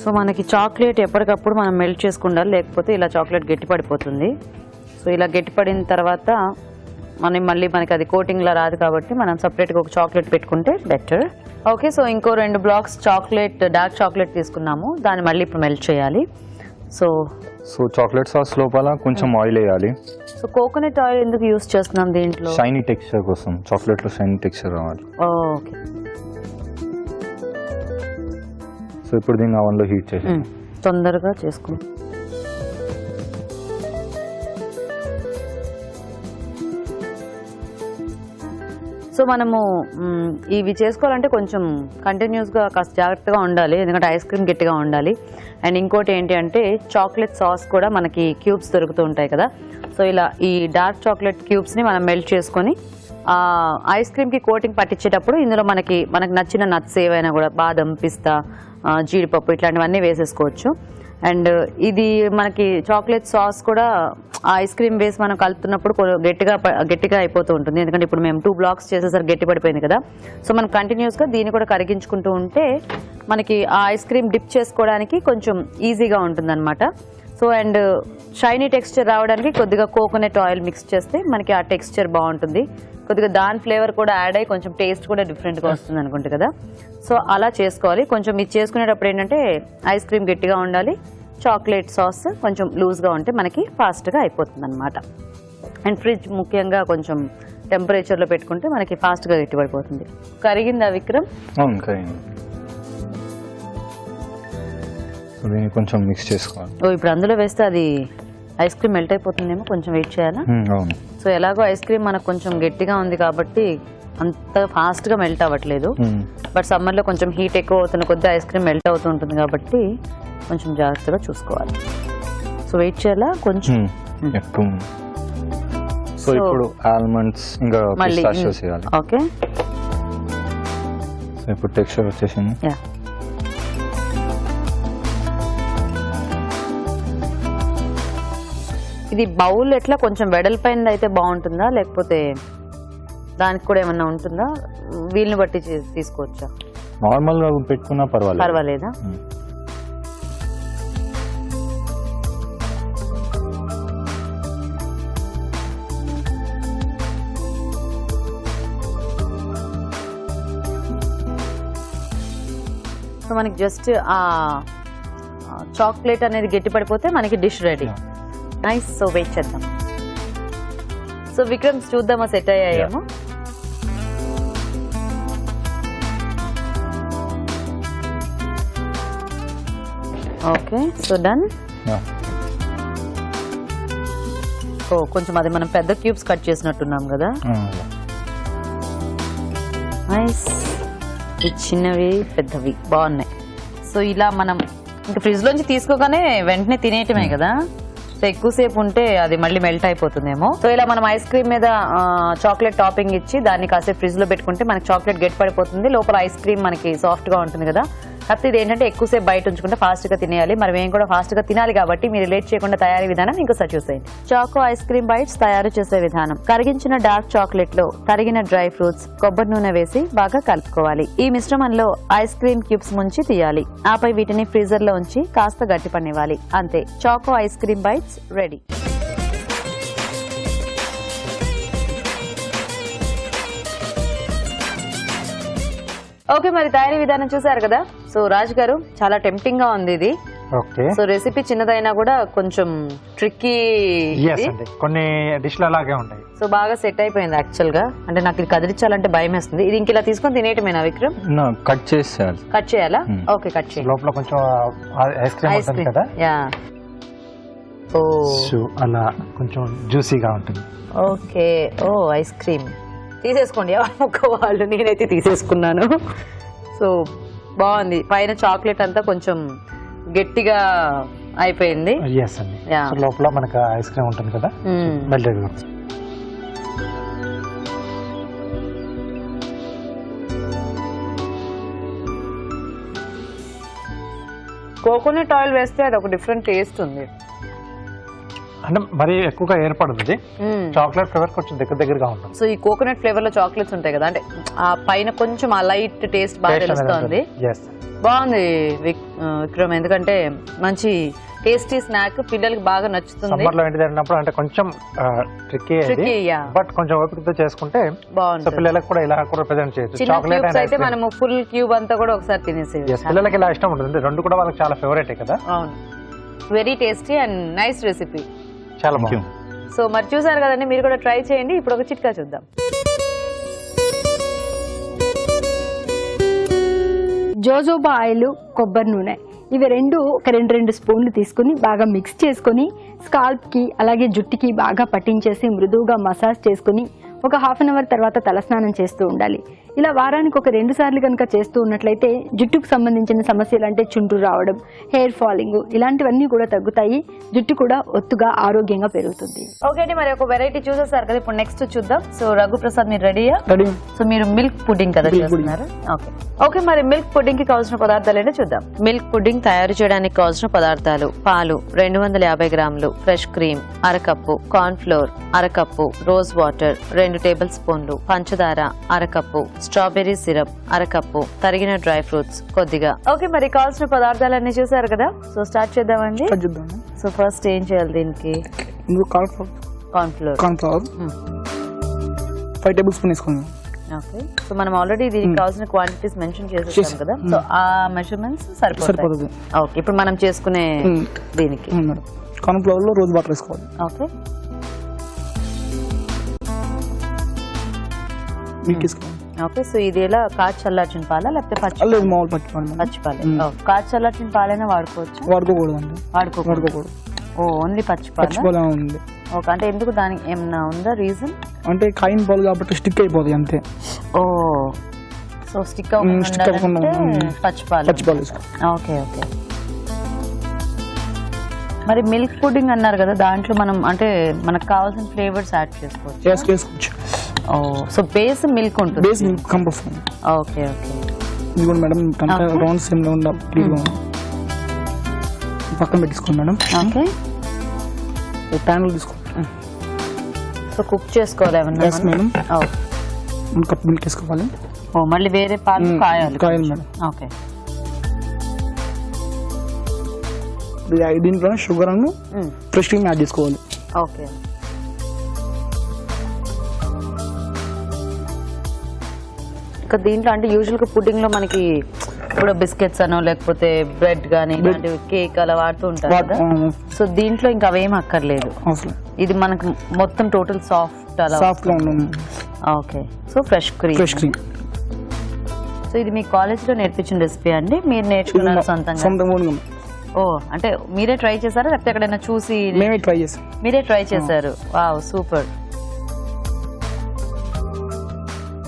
సో మనకి చాక్లెట్ ఎప్పటికప్పుడు మనం మెల్ట్ చేసుకుండాలి, లేకపోతే ఇలా చాక్లెట్ గట్టి పడిపోతుంది. సో ఇలా గట్టి పడిన తర్వాత మళ్ళీ మనకి అది కోటింగ్ లా రాదు కాబట్టి మనం సపరేట్గా ఒక చాక్లెట్ పెట్టుకుంటే బెటర్. ఓకే. సో ఇంకో 2 blocks చాక్లెట్, డార్క్ చాక్లెట్ తీసుకున్నాము, దాన్ని మళ్ళీ ఇప్పుడు మెల్ట్ చేయాలి. సో
చాక్లెట్ సాస్ లోపల కొంచెం ఆయిల్ వేయాలి.
సో కోకోనట్ ఆయిల్ ఎందుకు యూస్ చేస్తున్నాం దీంట్లో?
షైనీ టెక్స్చర్ కోసం, చాక్లెట్ లో షైనీ టెక్స్చర్ రావాలి.
ఓకే.
సో ఇప్పుడు దీన్ని ఓవెన్ లో హీట్ చేసి
తొందరగా చేసుకుంటాం. సో సో మనము ఇవి చేసుకోవాలంటే కొంచెం కంటిన్యూస్గా కాస్త జాగ్రత్తగా ఉండాలి, ఎందుకంటే ఐస్ క్రీమ్ గట్టిగా ఉండాలి. అండ్ ఇంకోటి ఏంటి అంటే చాక్లెట్ సాస్ కూడా మనకి క్యూబ్స్ దొరుకుతూ ఉంటాయి కదా. సో ఇలా ఈ డార్క్ చాక్లెట్ క్యూబ్స్ని మనం మెల్ట్ చేసుకొని ఐస్ క్రీమ్కి కోటింగ్ పట్టించేటప్పుడు ఇందులో మనకి నచ్చిన నట్స్ ఏవైనా కూడా బాదం, పిస్తా, జీడిపప్పు ఇట్లాంటివన్నీ వేసేసుకోవచ్చు. అండ్ ఇది మనకి చాక్లెట్ సాస్ కూడా ఐస్ క్రీమ్ వేసి మనం కలుపుతున్నప్పుడు గట్టిగా అయిపోతూ ఉంటుంది, ఎందుకంటే ఇప్పుడు మేము 2 బ్లాక్స్ చేసేసరికి గట్టి పడిపోయింది కదా. సో మనం కంటిన్యూస్గా దీన్ని కూడా కరిగించుకుంటూ ఉంటే మనకి ఆ ఐస్ క్రీమ్ డిప్ చేసుకోవడానికి కొంచెం ఈజీగా ఉంటుంది అనమాట. సో అండ్ షైనీ టెక్స్చర్ రావడానికి కొద్దిగా కోకోనట్ ఆయిల్ మిక్స్ చేస్తే మనకి ఆ టెక్స్చర్ బాగుంటుంది, కొద్దిగా దాని ఫ్లేవర్ కూడా యాడ్ అయ్యి కొంచెం టేస్ట్ కూడా డిఫరెంట్గా వస్తుంది అనుకుంటే కదా. సో అలా చేసుకోవాలి. కొంచెం ఇది చేసుకునేటప్పుడు ఏంటంటే ఐస్ క్రీమ్ గట్టిగా ఉండాలి, చాక్లెట్ సాస్ కొంచెం లూజ్గా ఉంటే మనకి ఫాస్ట్గా అయిపోతుంది అనమాట. అండ్ ఫ్రిడ్జ్ ముఖ్యంగా కొంచెం టెంపరేచర్లో పెట్టుకుంటే మనకి ఫాస్ట్గా గట్టిపడిపోతుంది. కరిగిందా విక్రమ్?
అవును కరిగింది. దీన్ని కొంచెం మిక్స్ చేసుకోవాలి.
ఇప్పుడు అందులో వేస్తే అది ఐస్ క్రీమ్ మెల్ట్ అయిపోతుందేమో, కొంచెం వెయిట్ చేయాలా?
అవును.
సో ఎలాగో ఐస్ క్రీమ్ మనకు కొంచెం గట్టిగా ఉంది కాబట్టి అంత ఫాస్ట్గా మెల్ట్ అవ్వట్లేదు. బట్ సమ్మర్లో కొంచెం హీట్ ఎక్కువ అవుతున్న కొద్దీ ఐస్ క్రీమ్ మెల్ట్ అవుతూ ఉంటుంది కాబట్టి కొంచెం జాగ్రత్తగా చూసుకోవాలి. సో వెయిట్ చేయాలా కొంచెం.
సో ఇప్పుడు ఆల్మండ్స్ ఇంకా పిస్తాచియోస్ వేయాలి.
ఓకే.
సో ఇప్పుడు టెక్స్చర్ వచ్చేసింది.
యా. ఇది బౌల్ ఎట్లా కొంచెం వెడల్పైన అయితే బాగుంటుందా, లేకపోతే దానికి కూడా ఏమన్నా ఉంటుందా? వీళ్ళని బట్టి తీసుకోవచ్చా?
నార్మల్గా పెట్టుకున్నా
పర్వాలేదా? సో మనకి జస్ట్ ఆ చాక్లెట్ అనేది గట్టి పడిపోతే మనకి dish ready. Nice. So wait చేద్దాం. సో విక్రమ్ చూద్దామా సెట్ అయ్యాయేమో. ఓకే. So done. ఓ కొంచెం అది మనం పెద్ద క్యూబ్స్ కట్ చేసినట్టున్నాం కదా. నైస్. ఈ చిన్నవి పెద్దవి బాగున్నాయి. సో ఇలా మనం ఇంకా ఫ్రిడ్జ్ లోంచి తీసుకోగానే వెంటనే తినేయటమే కదా. సో ఎక్కువసేపు ఉంటే అది మళ్ళీ మెల్ట్ అయిపోతుందేమో. సో ఇలా మనం ఐస్ క్రీమ్ మీద చాక్లెట్ టాపింగ్ ఇచ్చి దాన్ని కాసేపు ఫ్రిడ్జ్ లో పెట్టుకుంటే మనకి చాక్లెట్ గట్టి పడిపోతుంది, లోపల ఐస్ క్రీమ్ మనకి సాఫ్ట్ గా ఉంటుంది కదా. కాకపోతే ఇది ఏంటంటే ఎక్కువసేపు బయట ఉంచుకుంటే ఫాస్ట్ గా తినేయాలి. మరి మేము కూడా ఫాస్ట్ గా తినాలి కాబట్టి మీరు లేట్ చేయకుండా తయారీ విధానం ఇంకోసారి చూసేయండి. చాకో ఐస్ క్రీమ్ బైట్స్ తయారు చేసే విధానం: కరిగించిన డార్క్ చాక్లెట్ లో తరిగిన డ్రై ఫ్రూట్స్, కొబ్బరి నూనె వేసి బాగా కలుపుకోవాలి. ఈ మిశ్రమంలో ఐస్ క్రీమ్ క్యూబ్స్ ముంచి తీయాలి. ఆపై వీటిని ఫ్రీజర్ లో ఉంచి కాస్త గట్టి పనివ్వాలి. అంతే, choco ice cream bites ready. Okay, మరి తయారీ విధానం చూసారు కదా. సో రాజు గారు, చాలా టెంప్టింగ్ గా ఉంది ఇది.
ఓకే.
సో రెసిపీ చిన్నదైనా కూడా కొంచెం ట్రిక్కీ.
కొన్ని డిష్లు అలాగే ఉంటాయి.
సో బాగా సెట్ అయిపోయింది యాక్చువల్ గా. అంటే నాకు ఇది కదిలించాలంటే భయం వేస్తుంది. ఇది ఇంక ఇలా తీసుకొని తినేయటమేనా విక్రమ్?
కట్ చేయాలి.
కట్ చేయాలా? ఓకే, కట్ చేయాలి.
లోపల కొంచెం ఐస్ క్రీమ్ ఉంటుంది కదా.
యా. ఓ
అలా కొంచెం జ్యూసీగా ఉంటుంది.
ఓకే. ఓ ఐస్ క్రీమ్ తీసేసుకోండి ఒక్క వాళ్ళు, నేనైతే తీసేసుకున్నాను. సో బాగుంది. పైన చాక్లెట్ అంతా కొంచెం గట్టిగా అయిపోయింది.
లోపల మనకు ఐస్ క్రీమ్ ఉంటుంది కదా, మెల్టెడ్.
కోకోనట్ ఆయిల్ వేస్తే అది ఒక డిఫరెంట్ టేస్ట్ ఉంది.
అంటే మరి ఎక్కువగా ఏర్పడుతుంది. చాక్లెట్ ఫ్లేవర్ కొంచెం దగ్గరగా ఉంటుంది.
సో ఈ కోకోనట్ ఫ్లేవర్ లో చాక్లెట్స్ ఉంటాయి కదా, అంటే ఆ పైన కొంచెం ఆ లైట్ టేస్ట్ బాగా తెలుస్తుంది. బాగుంది విక్రమ్, ఎందుకంటే మంచి టేస్టీ స్నాక్, పిల్లలకి బాగా నచ్చుతుంది.
సమ్మర్ లో ఏంటి తిన్నప్పుడు అంటే కొంచెం ట్రిక్కీ, బట్ కొంచెం ఓపికతో చేసుకుంటే బాగుంటుంది. పిల్లలకు కూడా ఇలా కూడా ప్రెజెంట్ చేయొచ్చు.
చాక్లెట్ అయితే మనము ఫుల్ క్యూబ్ అంతా కూడా ఒకసారి తినేసేది.
పిల్లలకి ఇలా ఇష్టం ఉంటుంది. రెండు కూడా వాళ్ళకి చాలా ఫేవరెట్ కదా.
అవును, very tasty and nice recipe.
చాలా బాగుంది.
సో మరి చూసారు కదండి, మీరు కూడా ట్రై చేయండి. ఇప్పుడు ఒక చిట్కా చూద్దాం.
జోజోబా ఆయిల్, కొబ్బరి నూనె, ఇవి రెండు ఒక రెండు స్పూన్లు తీసుకుని బాగా మిక్స్ చేసుకుని స్కాల్ప్కి అలాగే జుట్టుకి బాగా పట్టించేసి మృదువుగా మసాజ్ చేసుకుని ఒక హాఫ్ అన్ అవర్ తర్వాత తలస్నానం చేస్తూ ఉండాలి. ఇలా వారానికి ఒక 2 సార్లు కనుక చేస్తూ ఉన్నట్లయితే జుట్టుకు సంబంధించిన సమస్యలు అంటే చుండ్రు రావడం, హెయిర్ ఫాలింగ్ ఇలాంటివన్నీ కూడా తగ్గుతాయి. జుట్టు కూడా ఒత్తుగా ఆరోగ్యంగా పెరుగుతుంది.
ఓకే అండి, మరి ఒక వెరైటీ చూసేసారు కదా, ఇప్పుడు నెక్స్ట్ చూద్దాం. సో రఘుప్రసాద్ మీరు రెడీయా?
రెడీ.
సో మీరు మిల్క్ పుడ్డింగ్ కదా చేస్తున్నారు. ఓకే ఓకే, మరి మిల్క్ పుడ్డింగ్ కి కావాల్సిన పదార్థాలు ఏంటో చూద్దాం. మిల్క్ పుడ్డింగ్ తయారు చేయడానికి కావాల్సిన పదార్థాలు: పాలు 250 గ్రాములు, ఫ్రెష్ క్రీమ్ అరకప్పు, కార్న్ ఫ్లోర్ అరకప్పు, రోజ్ వాటర్ 2 టేబుల్ స్పూన్లు, పంచదార అరకప్పు, స్ట్రాబెర్రీ సిరప్ అరకప్పు, తరిగిన డ్రై ఫ్రూట్స్ కొద్దిగా. ఓకే, మరి కావాల్సిన పదార్థాలన్నీ చూసారు కదా, సో స్టార్ట్ చేద్దామండి. సో ఫస్ట్ ఏం చేయాలి దీనికి? కార్న్ ఫ్లోర్
5 టేబుల్ స్పూన్ వేసుకోండి.
ఓకే, సో మనం ఆల్రెడీ దీనికి కావాల్సిన క్వాంటిటీస్ మెన్షన్ చేసేసాం కదా, సో ఆ మెజర్మెంట్స్ సరిపోతుంది. ఓకే, ఇప్పుడు మనం చేసుకునే దీనికి
కార్న్ ఫ్లోర్ లో రోజ్ వాటర్ వేసుకోవాలి.
ఓకే,
మిల్క్ వేసుకోవాలి.
ఓకే, సో ఇది ఎలా కాచి చల్లార్చిన పాలా లేకపోతే పచ్చి పాలు? కాచి చల్లార్చిన పాలైనా వాడుకోవచ్చు?
వాడుకోకూడదండి.
వాడుకోకూడదు. ఓ, ఓన్లీ పచ్చి పాలు
ఉంది.
ఓకే, అంటే ఎందుకు? దానికి ఏమన్నా ఉందా రీజన్?
అంటే కాయిన్ పాలు కాబట్టి స్టిక్ అయిపోతాయి అంతే.
ఓ, సో స్టిక్ అవ్వకుండా పచ్చి పాలు. ఓకే ఓకే, మరి మిల్క్ పుడ్డింగ్ అన్నారు కదా, దాంట్లో మనం అంటే మనకు కావాల్సిన ఫ్లేవర్స్ యాడ్ చేసుకోవచ్చు. ఓ, సో బేస్ మిల్క్ ఉంటుంది.
Base milk compulsory.
Okay okay,
ఇదిగోండి మేడం, రౌండ్ సేమ్ లో ఉందా పక్కన పెట్టించుకోండి మేడం.
ఓకే,
ప్యాన్ లో తీసుకోండి.
సో కుక్ చేసుకోవాలి ఏమన్నా?
మేడం, 1 కప్ మిల్క్ వేసుకోవాలి.
ఓ, మళ్ళీ వేరే పాలు కాయాలి
మేడం.
ఓకే,
దీంట్లో షుగర్ అను ఫ్రెష్ క్రీమ్ యాడ్ చేసుకోవాలి.
ఓకే, ఇంకా దీంట్లో అంటే యూజువల్ గా పుడ్డింగ్ లో మనకి ఇప్పుడు బిస్కెట్స్ అనో లేకపోతే బ్రెడ్ గానీ ఇలాంటివి కేక్ అలా వాడుతూ ఉంటారు కదా, సో దీంట్లో ఇంకా అవేం అక్కర్లేదు. ఇది మనకు మొత్తం టోటల్ సాఫ్ట్ అలా. Okay, so fresh cream. So ఇది మీ కాలేజ్ లో నేర్పించిన రెసిపీ అండి? మీరు నేర్చుకున్నారు సొంతంగా? ఓ, అంటే మీరే ట్రై చేశారా లేకపోతే ఎక్కడైనా చూసి? మీరే ట్రై చేశారు. Wow, super.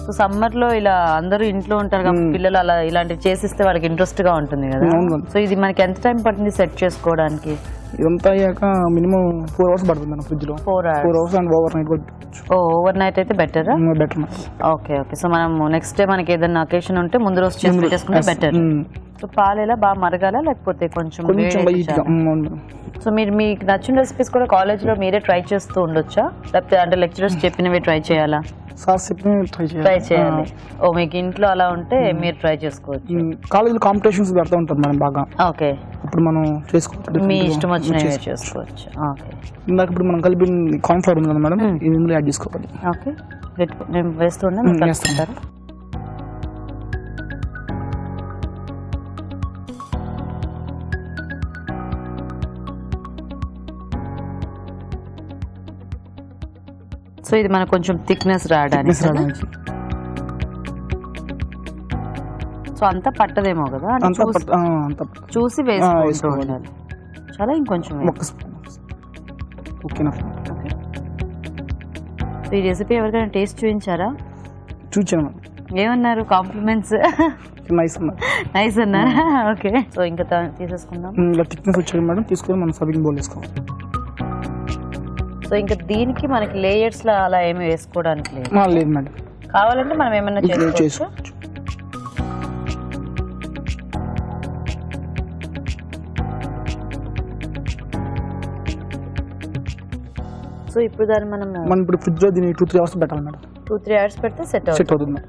సో సమ్మర్ లో ఇలా అందరూ ఇంట్లో ఉంటారు కాబట్టి పిల్లలు అలా ఇలాంటివి చేసిస్తే వాళ్ళకి ఇంట్రెస్ట్ గా ఉంటుంది కదా. సో ఇది మనకి ఎంత టైం పడుతుంది సెట్ చేసుకోవడానికి?
ఇదంతా అయ్యాక మినిమం 4 అవర్స్ పడుతుంది ఫ్రిడ్జ్ లో. 4 hours and overnight.
Oh, overnight అయితే బెటరా?
బెటర్.
ఓకే ఓకే, సో మనం నెక్స్ట్ డే మనకి ఏదైనా అకేషన్ ఉంటే ముందు రోజు చేసి పెట్టేసుకుంటే బెటర్. సో పాలు ఎలా బాగా మరగాల లేకపోతే కొంచెం? సో మీరు మీకు నచ్చిన రెసిపీస్ కూడా కాలేజ్ లో మీరే ట్రై చేస్తూ ఉండొచ్చా లేకపోతే అంటే లెక్చరర్స్ చెప్పినవి ట్రై చేయాలా? ట్రై చేయాలి. ఓ, మీకు ఇంట్లో అలా ఉంటే మీరు ట్రై చేసుకోవచ్చు.
కాలేజ్ కాంపిటీషన్స్ పెడతా ఉంటారు మేడం బాగా.
ఓకే,
ఇప్పుడు మనం చేసుకోవచ్చు,
మీ ఇష్టం వచ్చినవి చేసుకోవచ్చు. ఓకే,
ఇందాక ఇప్పుడు మనం కలిపి కార్న్ ఫ్లోర్ ఉంది కదా మేడం, ఇందులో యాడ్ చేసుకోవాలి.
ఓకే, నేను వేస్తుంటారు. సో ఇది మనకు కొంచెం థిక్నెస్ రావడానికి. సో అంతా పట్టదేమో కదా, చూసి వేసుకుంటూ ఉండాలి. చాలా ఇంకొంచెం. ఈ రెసిపీ ఎవరికైనా టేస్ట్ చూపించారా?
చూచాను.
ఏమన్నారు? కాంప్లిమెంట్స్? నైస్ అన్నారా? ఓకే, సో ఇంకా తీసేసుకుందాం.
థిక్నెస్ వచ్చాడు మేడం, తీసుకొని మనం సర్వింగ్ బౌల్ వేసుకోవాలి.
సో ఇంకా దీనికి మనకి లేయర్స్ లా అలా ఏమి వేసుకోవడానికి
లేదు మేడం.
కావాలంటే మనం ఏమన్నా చేసుకోవచ్చు. సో ఇప్పుడు దాన్ని మనం
ఇప్పుడు ఫ్రిడ్జ్ లో దీన్ని 2-3 అవర్స్ పెట్టాలి మేడం.
2-3 అవర్స్ పెడితే సెట్ అవుతుంది.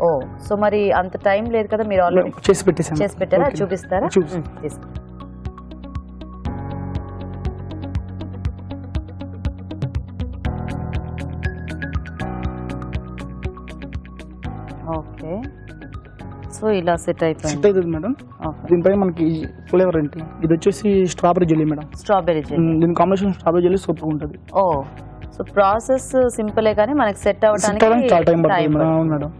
ఓ, సో మరి అంత టైం లేదు కదా, మీరు ఆల్రెడీ చేసి పెట్టారా? చూపిస్తారా? ఓకే, సో ఇలా సెట్ అయిపోయింది
మేడం. దీనిపై మనకి ఫ్లేవర్ ఏంటి? ఇది వచ్చేసి strawberry jelly madam.
Strawberry jelly,
దీని కాంబినేషన్ స్ట్రాబెరీ జెల్లీ సూపర్ ఉంటుంది.
ఓ, సో ప్రాసెస్ సింపులే కానీ మనకి సెట్ అవ్వడానికి
చాలా టైం పడుతుంది మేడం.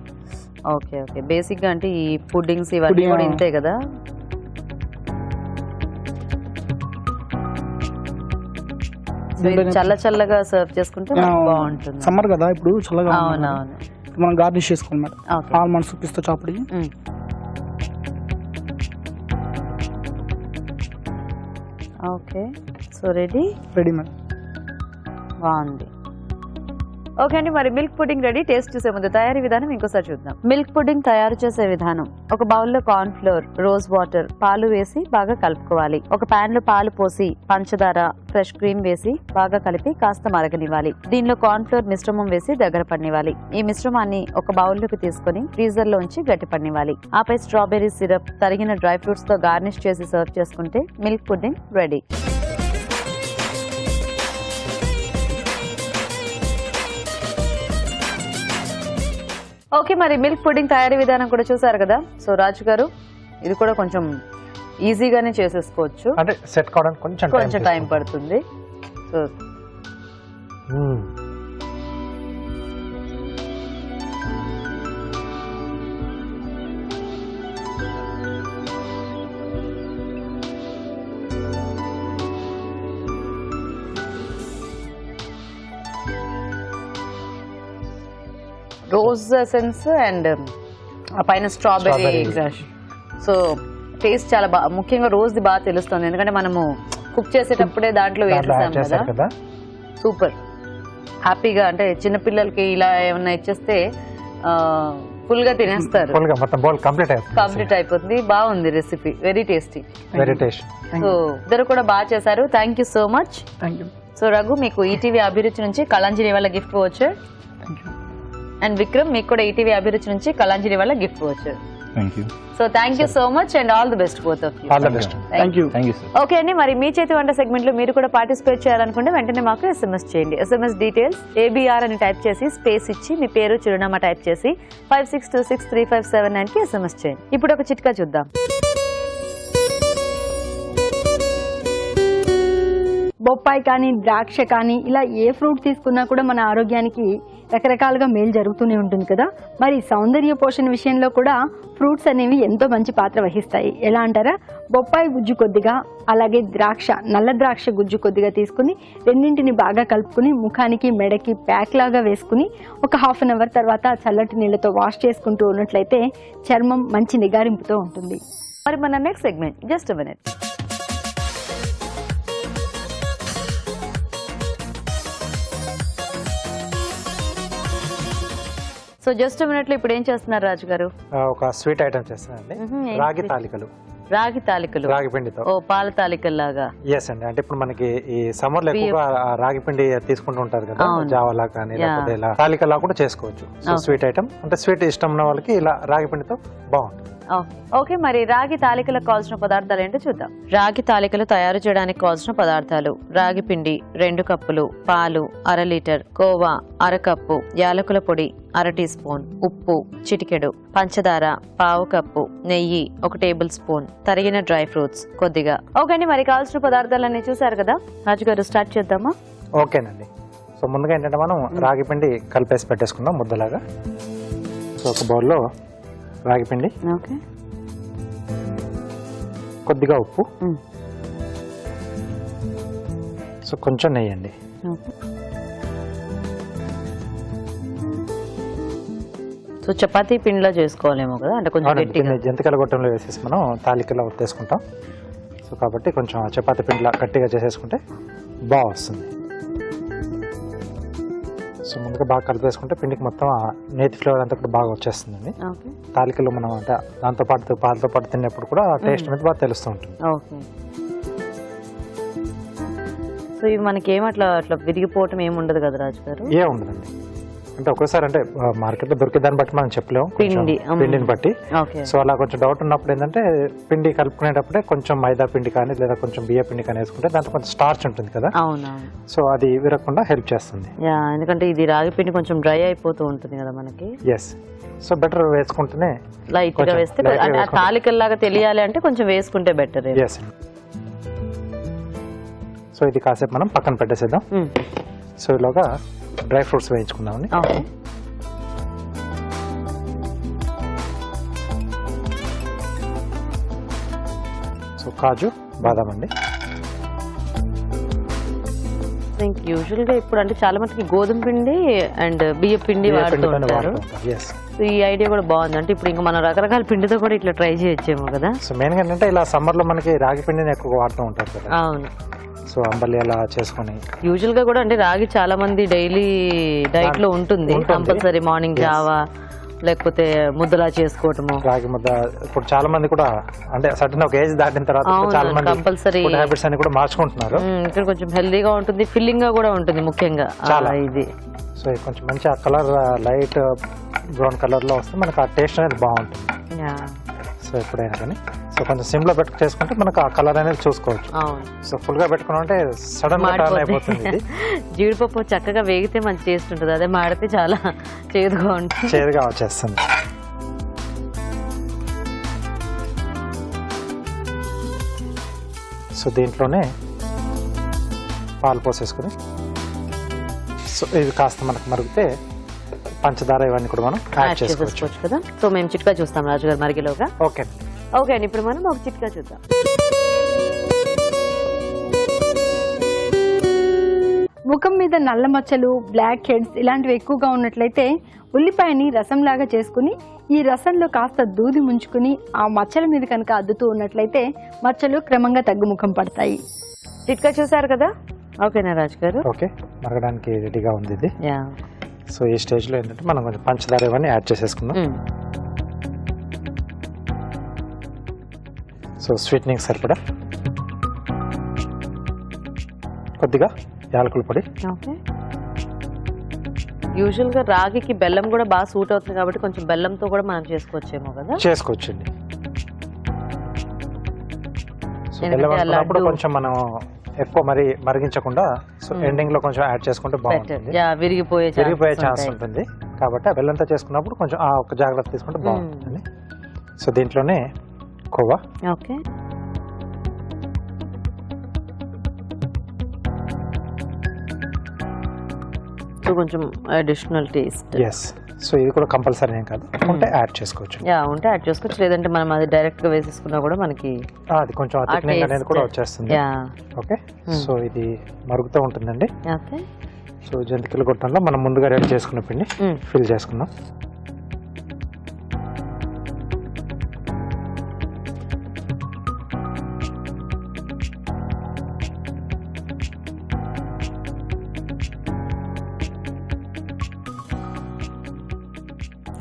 ఓకే ఓకే, బేసిక్ గా అంటే ఈ పుడ్డింగ్స్ ఇవన్నీ కూడా ఇంతే కదా. చల్ల చల్లగా సర్వ్ చేసుకుంటే మనకు బాగుంటుంది.
సమ్మర్ కదా ఇప్పుడు చల్లగా ఉంది.
అవునవును.
మనం గార్నిష్ చేసుకోవాలి మేడం.
Okay.
ఆల్మండ్స్ పిస్తా చాపుడి
okay, so ready
ready madam.
బాగుంది. ఓకే అండి, మరి మిల్క్ పుడ్డింగ్ రెడీ. టేస్ట్ చూసే ముందు తయారీ విధానం ఇంకోసారి చూద్దాం. మిల్క్ పుడ్డింగ్ తయారు చేసే విధానం: ఒక బౌల్లో కార్న్ ఫ్లోర్, రోజ్ వాటర్, పాలు వేసి బాగా కలుపుకోవాలి. ఒక పాన్ లో పాలు పోసి పంచదార, ఫ్రెష్ క్రీమ్ వేసి బాగా కలిపి కాస్త మరగనివ్వాలి. దీనిలో కార్న్ ఫ్లోర్ మిశ్రమం వేసి దగ్గర పడినివ్వాలి. ఈ మిశ్రమాన్ని ఒక బౌల్లోకి తీసుకుని ఫ్రీజర్ లో ఉంచి గట్టి పడినివ్వాలి. ఆపై స్ట్రాబెర్రీ సిరప్, తరిగిన డ్రై ఫ్రూట్స్ తో గార్నిష్ చేసి సర్వ్ చేసుకుంటే మిల్క్ పుడ్డింగ్ రెడీ. ఓకే, మరి మిల్క్ పుడ్డింగ్ తయారీ విధానం కూడా చూసారు కదా. సో రాజు గారు, ఇది కూడా కొంచెం ఈజీగానే చేసేసుకోవచ్చు.
అంటే సెట్ కావడానికి కొంచెం
టైం పడుతుంది. సో రోజ్ ఎసెన్స్ అండ్ ఆ పైన స్ట్రాబెర్రీ క్రష్. సో టేస్ట్ చాలా బాగా, ముఖ్యంగా రోజ్ ది బాగా తెలుస్తుంది, ఎందుకంటే మనము కుక్ చేసేటప్పుడే దాంట్లో వేసేసాం కదా. సూపర్. హ్యాపీగా, అంటే చిన్నపిల్లలకి ఇలా ఏమన్నా ఇచ్చేస్తే ఫుల్ గా తినేస్తారు. కంప్లీట్ అయిపోతుంది. బాగుంది రెసిపీ, వెరీ టేస్టీ. సో ఇద్దరు కూడా బాగా చేశారు. Thank you so much. So Raghu, మీకు ఈటీవీ అభిరుచి నుంచి కళాంజలి వల్ల గిఫ్ట్ వోచర్. అండ్ విక్రమ్, మీకు కూడా ఈటీవీ అభిరుచి నుంచి కళాంజలి వల్ల gift voucher. So thank you so much and all the best both of you. Okay అండి, మరి మీ చేతి వంట సెగ్మెంట్ లో మీరు కూడా పార్టిసిపేట్ చేయాలనుకుంటే వెంటనే మాకు SMS చేయండి. SMS డీటెయిల్స్ ABR అని టైప్ చేసి స్పేస్ ఇచ్చి మీ పేరు, చిరునామా టైప్ చేసి 56263579 కి SMS చేయండి. ఇప్పుడు ఒక చిట్కా చూద్దాం.
బొప్పాయి కానీ ద్రాక్ష కానీ ఇలా ఏ ఫ్రూట్ తీసుకున్నా కూడా మన ఆరోగ్యానికి రకరకాలుగా మేలు జరుగుతూనే ఉంటుంది కదా. మరి సౌందర్య పోషణ విషయంలో కూడా ఫ్రూట్స్ అనేవి ఎంతో మంచి పాత్ర వహిస్తాయి. ఎలా అంటారా, బొప్పాయి గుజ్జు కొద్దిగా, అలాగే ద్రాక్ష, నల్ల ద్రాక్ష గుజ్జు కొద్దిగా తీసుకుని రెండింటిని బాగా కలుపుకుని ముఖానికి, మెడకి ప్యాక్ లాగా వేసుకుని ఒక ½ అన్ అవర్ తర్వాత చల్లటి నీళ్లతో వాష్ చేసుకుంటూ ఉన్నట్లయితే చర్మం మంచి నిగారింపుతో ఉంటుంది.
మరి మన next segment, just a minute. So just minute లో ఇప్పుడు ఏం చేస్తున్నారు రాజు గారు?
ఒక స్వీట్ ఐటమ్ చేస్తానండి. రాగి తాలికలు.
రాగి తాలికలు,
రాగి పిండితో.
ఓ పాల తాలికలు లాగా.
ఎస్ అండి, అంటే ఇప్పుడు మనకి ఈ సమ్మర్ లో ఎక్కువగా రాగి పిండి తీసుకుంటూ ఉంటారు కదా, జావాలా కానీ లేకపోతే ఇలా తాలికలా కూడా చేసుకోవచ్చు. సో స్వీట్ ఐటమ్, అంటే స్వీట్ ఇష్టం ఉన్న వాళ్ళకి ఇలా రాగి పిండితో బాగుంటుంది.
ఓకే, మరి రాగి తాలికలకు కావాల్సిన పదార్థాలు ఏంటో చూద్దాం. రాగి తాలికలు తయారు చేయడానికి కావాల్సిన పదార్థాలు: రాగి పిండి 2 కప్పులు, పాలు 1/2 లీటర్, కోవా 1/2 కప్పు, యాలకుల పొడి 1/2 టీ స్పూన్, ఉప్పు చిటికెడు, పంచదార 1/2 కప్పు, నెయ్యి 1 టేబుల్ స్పూన్, తరిగిన డ్రై ఫ్రూట్స్ కొద్దిగా. ఓకే అండి, మరి కావాల్సిన పదార్థాలన్నీ చూసారు కదా. రాజు గారు, స్టార్ట్ చేద్దామా?
ఓకేనండి. సో ముందుగా ఏంటంటే మనం రాగి పిండి కలిపేసి పెట్టేసుకుందాం ముద్దలాగా. సో ఒక బౌల్లో రాగి పిండి,
ఓకే,
కొద్దిగా ఉప్పు, సో కొంచెం నెయ్యి అండి.
సో చపాతీ పిండిలో చేసుకోవాలేమో కదా, అంటే కొంచెం గట్టిగా
జంతికల గొట్టంలో వేసేసి మనం తాలికలో ఉత్తేసుకుంటాం. సో కాబట్టి కొంచెం చపాతీ పిండిలా గట్టిగా చేసేసుకుంటే బాగా వస్తుంది. సో ముందుగా బాగా కలిపేసుకుంటే పిండికి మొత్తం నేతి ఫ్లేవర్ అంతా కూడా బాగా వచ్చేస్తుందండి. తాలికలు మనం అంటే దాంతో పాటు పాలతో పాటు తిన్నప్పుడు కూడా టేస్ట్ అనేది బాగా తెలుస్తూ ఉంటుంది.
ఓకే, సో ఇవి మనకి ఏమట్లా అట్లా విరిగిపోవటం ఏమి ఉండదు కదా రాజు గారు?
ఏ ఉండదండి, అంటే ఒక్కోసారి అంటే మార్కెట్ లో దొరికే దాన్ని బట్టి మనం చెప్పలేము, పిండిని బట్టి. సో అలా కొంచెం డౌట్ ఉన్నప్పుడు ఏంటంటే పిండి కలుపుకునేటప్పుడే కొంచెం మైదా పిండి కానీ లేదా కొంచెం బియ్య పిండి కానీ వేసుకుంటే దాంట్లో కొంచెం స్టార్చ్ ఉంటుంది కదా, సో అది విరగకుండా హెల్ప్ చేస్తుంది.
ఎందుకంటే ఇది రాగి పిండి కొంచెం డ్రై అయిపోతూ ఉంటుంది కదా మనకి.
ఎస్, సో బెటర్ వేసుకుంటేనే
లైట్ గా వేస్తే, తాలికల్లాగా తెలియాలి అంటే కొంచెం వేసుకుంటే బెటర్.
ఎస్, సో ఇది కాసేపు మనం పక్కన పెట్టేసేద్దాం. సో ఇలాగా డ్రై ఫ్రూట్స్ వేయించుకుందామండి. సో కాజు, బాదాం అండి.
యూజువల్ గా ఇప్పుడు అంటే చాలా మందికి గోధుమ పిండి అండ్ బియ్య పిండి వాడుతూ ఉంటారు. సో ఈ ఐడియా కూడా బాగుంది. అంటే ఇప్పుడు ఇంకా మనం రకరకాల పిండితో కూడా ఇట్లా ట్రై చేయొచ్చేమో కదా.
సో మెయిన్ గా ఏంటంటే ఇలా సమ్మర్ లో మనకి రాగి పిండిని ఎక్కువ వాడుతూ ఉంటారు కదా.
అవును.
సో అంబలి అలా చేసుకొని
యూజువల్ గా కూడా అంటే రాగి చాలా మంది డైలీ డైట్ లో ఉంటుంది. కంపల్సరీ మార్నింగ్ జావా లేకపోతే ముద్దలా చేసుకోవటము.
రాగి ముద్ద ఇప్పుడు చాలా మంది కూడా అంటే సడన్ ఒక ఏజ్ దాటిన తర్వాత చాలా మంది
కంపల్సరీ
హ్యాబిట్స్ అన్ని కూడా మార్చుకుంటున్నారు.
ఇక్కడ కొంచెం హెల్దీగా ఉంటుంది, ఫిల్లింగ్ గా కూడా ఉంటుంది ముఖ్యంగా చాలా ఇది.
సో కొంచెం మంచి ఆ కలర్ లైట్ బ్రౌన్ కలర్ లో వస్తే మనకు ఆ టేస్ట్ అనేది బాగుంటుంది. సో ఎప్పుడైనా కానీ సో కొంచెం సిమ్ లో పెట్టుకు చేసుకుంటే మనకు ఆ కలర్ అనేది చూసుకోవచ్చు. సో ఫుల్ గా పెట్టుకున్నామంటే సడన్ గా టర్న్ అయిపోతుంది. ఇది
జీడిపప్పు చక్కగా వేగితే మంచి టేస్ట్ ఉంటుంది, అదే మాడితే చాలా చేదుగా ఉంటుంది,
చేదుగా వచ్చేస్తుంది. సో దీంట్లోనే పాలు పోసేసుకుని సో ఇది కాస్త మనకు మరిగితే పంచదార ఇవన్నీ కూడా మనం యాడ్ చేసుకోవచ్చు
కదా. సో మేము చిట్కా చూస్తాం రాజు గారు మరిగిలోగా.
ఓకే
ఓకే అండి, ఇప్పుడు మనం ఒక చిట్కా చూద్దాం.
ముఖం మీద నల్ల మచ్చలు, బ్లాక్ హెడ్స్ ఇలాంటివి ఎక్కువగా ఉన్నట్లయితే ఉల్లిపాయని రసంలాగా చేసుకుని ఈ రసంలో కాస్త దూది ముంచుకుని ఆ మచ్చల మీద కనుక అద్దుతూ ఉన్నట్లయితే మచ్చలు క్రమంగా తగ్గుముఖం పడతాయి.
చిట్కా చూసారు కదా. ఓకేనా రాజు గారు?
ఓకే, మరగడానికి రెడీగా ఉంది ఇది. సో ఈ స్టేజ్ లో ఏంటంటే మనం కొంచెం పంచదార ఇవన్నీ యాడ్ చేసేసుకుందాం. సో స్వీట్నింగ్ సరిపడా కొద్దిగా యాలకుల పొడి.
ఓకే. యూజువల్ గా రాగికి బెల్లం కూడా బాగా సూట్ అవుతుంది కాబట్టి కొంచెం బెల్లంతో కూడా మనం చేసుకోవచ్చేమో కదా.
చేసుకోవచ్చండి. బెల్లం అనుకున్నప్పుడు కొంచెం మనం ఎక్కువ మరి మరిగించకుండా సో ఎండింగ్ లో కొంచెం యాడ్ చేసుకుంటే బాగుంటుంది.
విరిగిపోయే
ఛాన్స్ ఉంటుంది కాబట్టి ఆ బెల్లంతో చేసుకున్నప్పుడు కొంచెం ఆ ఒక జాగ్రత్త తీసుకుంటే బాగుంటుంది. సో దీంట్లోనే కోవా.
ఓకే. సో కొంచెం అడిషనల్ టేస్ట్.
ఎస్. సో ఇది కూడా కంపల్సరీ ఏం కాదు, ఉంటే యాడ్ చేసుకోవచ్చు.
ఉంటే యాడ్ చేసుకోవచ్చు, లేదంటే మనం అది డైరెక్ట్ గా వేసేసుకున్నా కూడా మనకి
అది కొంచెం థిక్నింగ్ అనేది కూడా వచ్చేస్తుంది. ఓకే. సో ఇది మరుగుతూ ఉంటుందండి.
ఓకే.
సో జంతికల గొట్టంలో మనం ముందుగా రెడీ చేసుకున్న పిండి ఫిల్ చేసుకుందాం.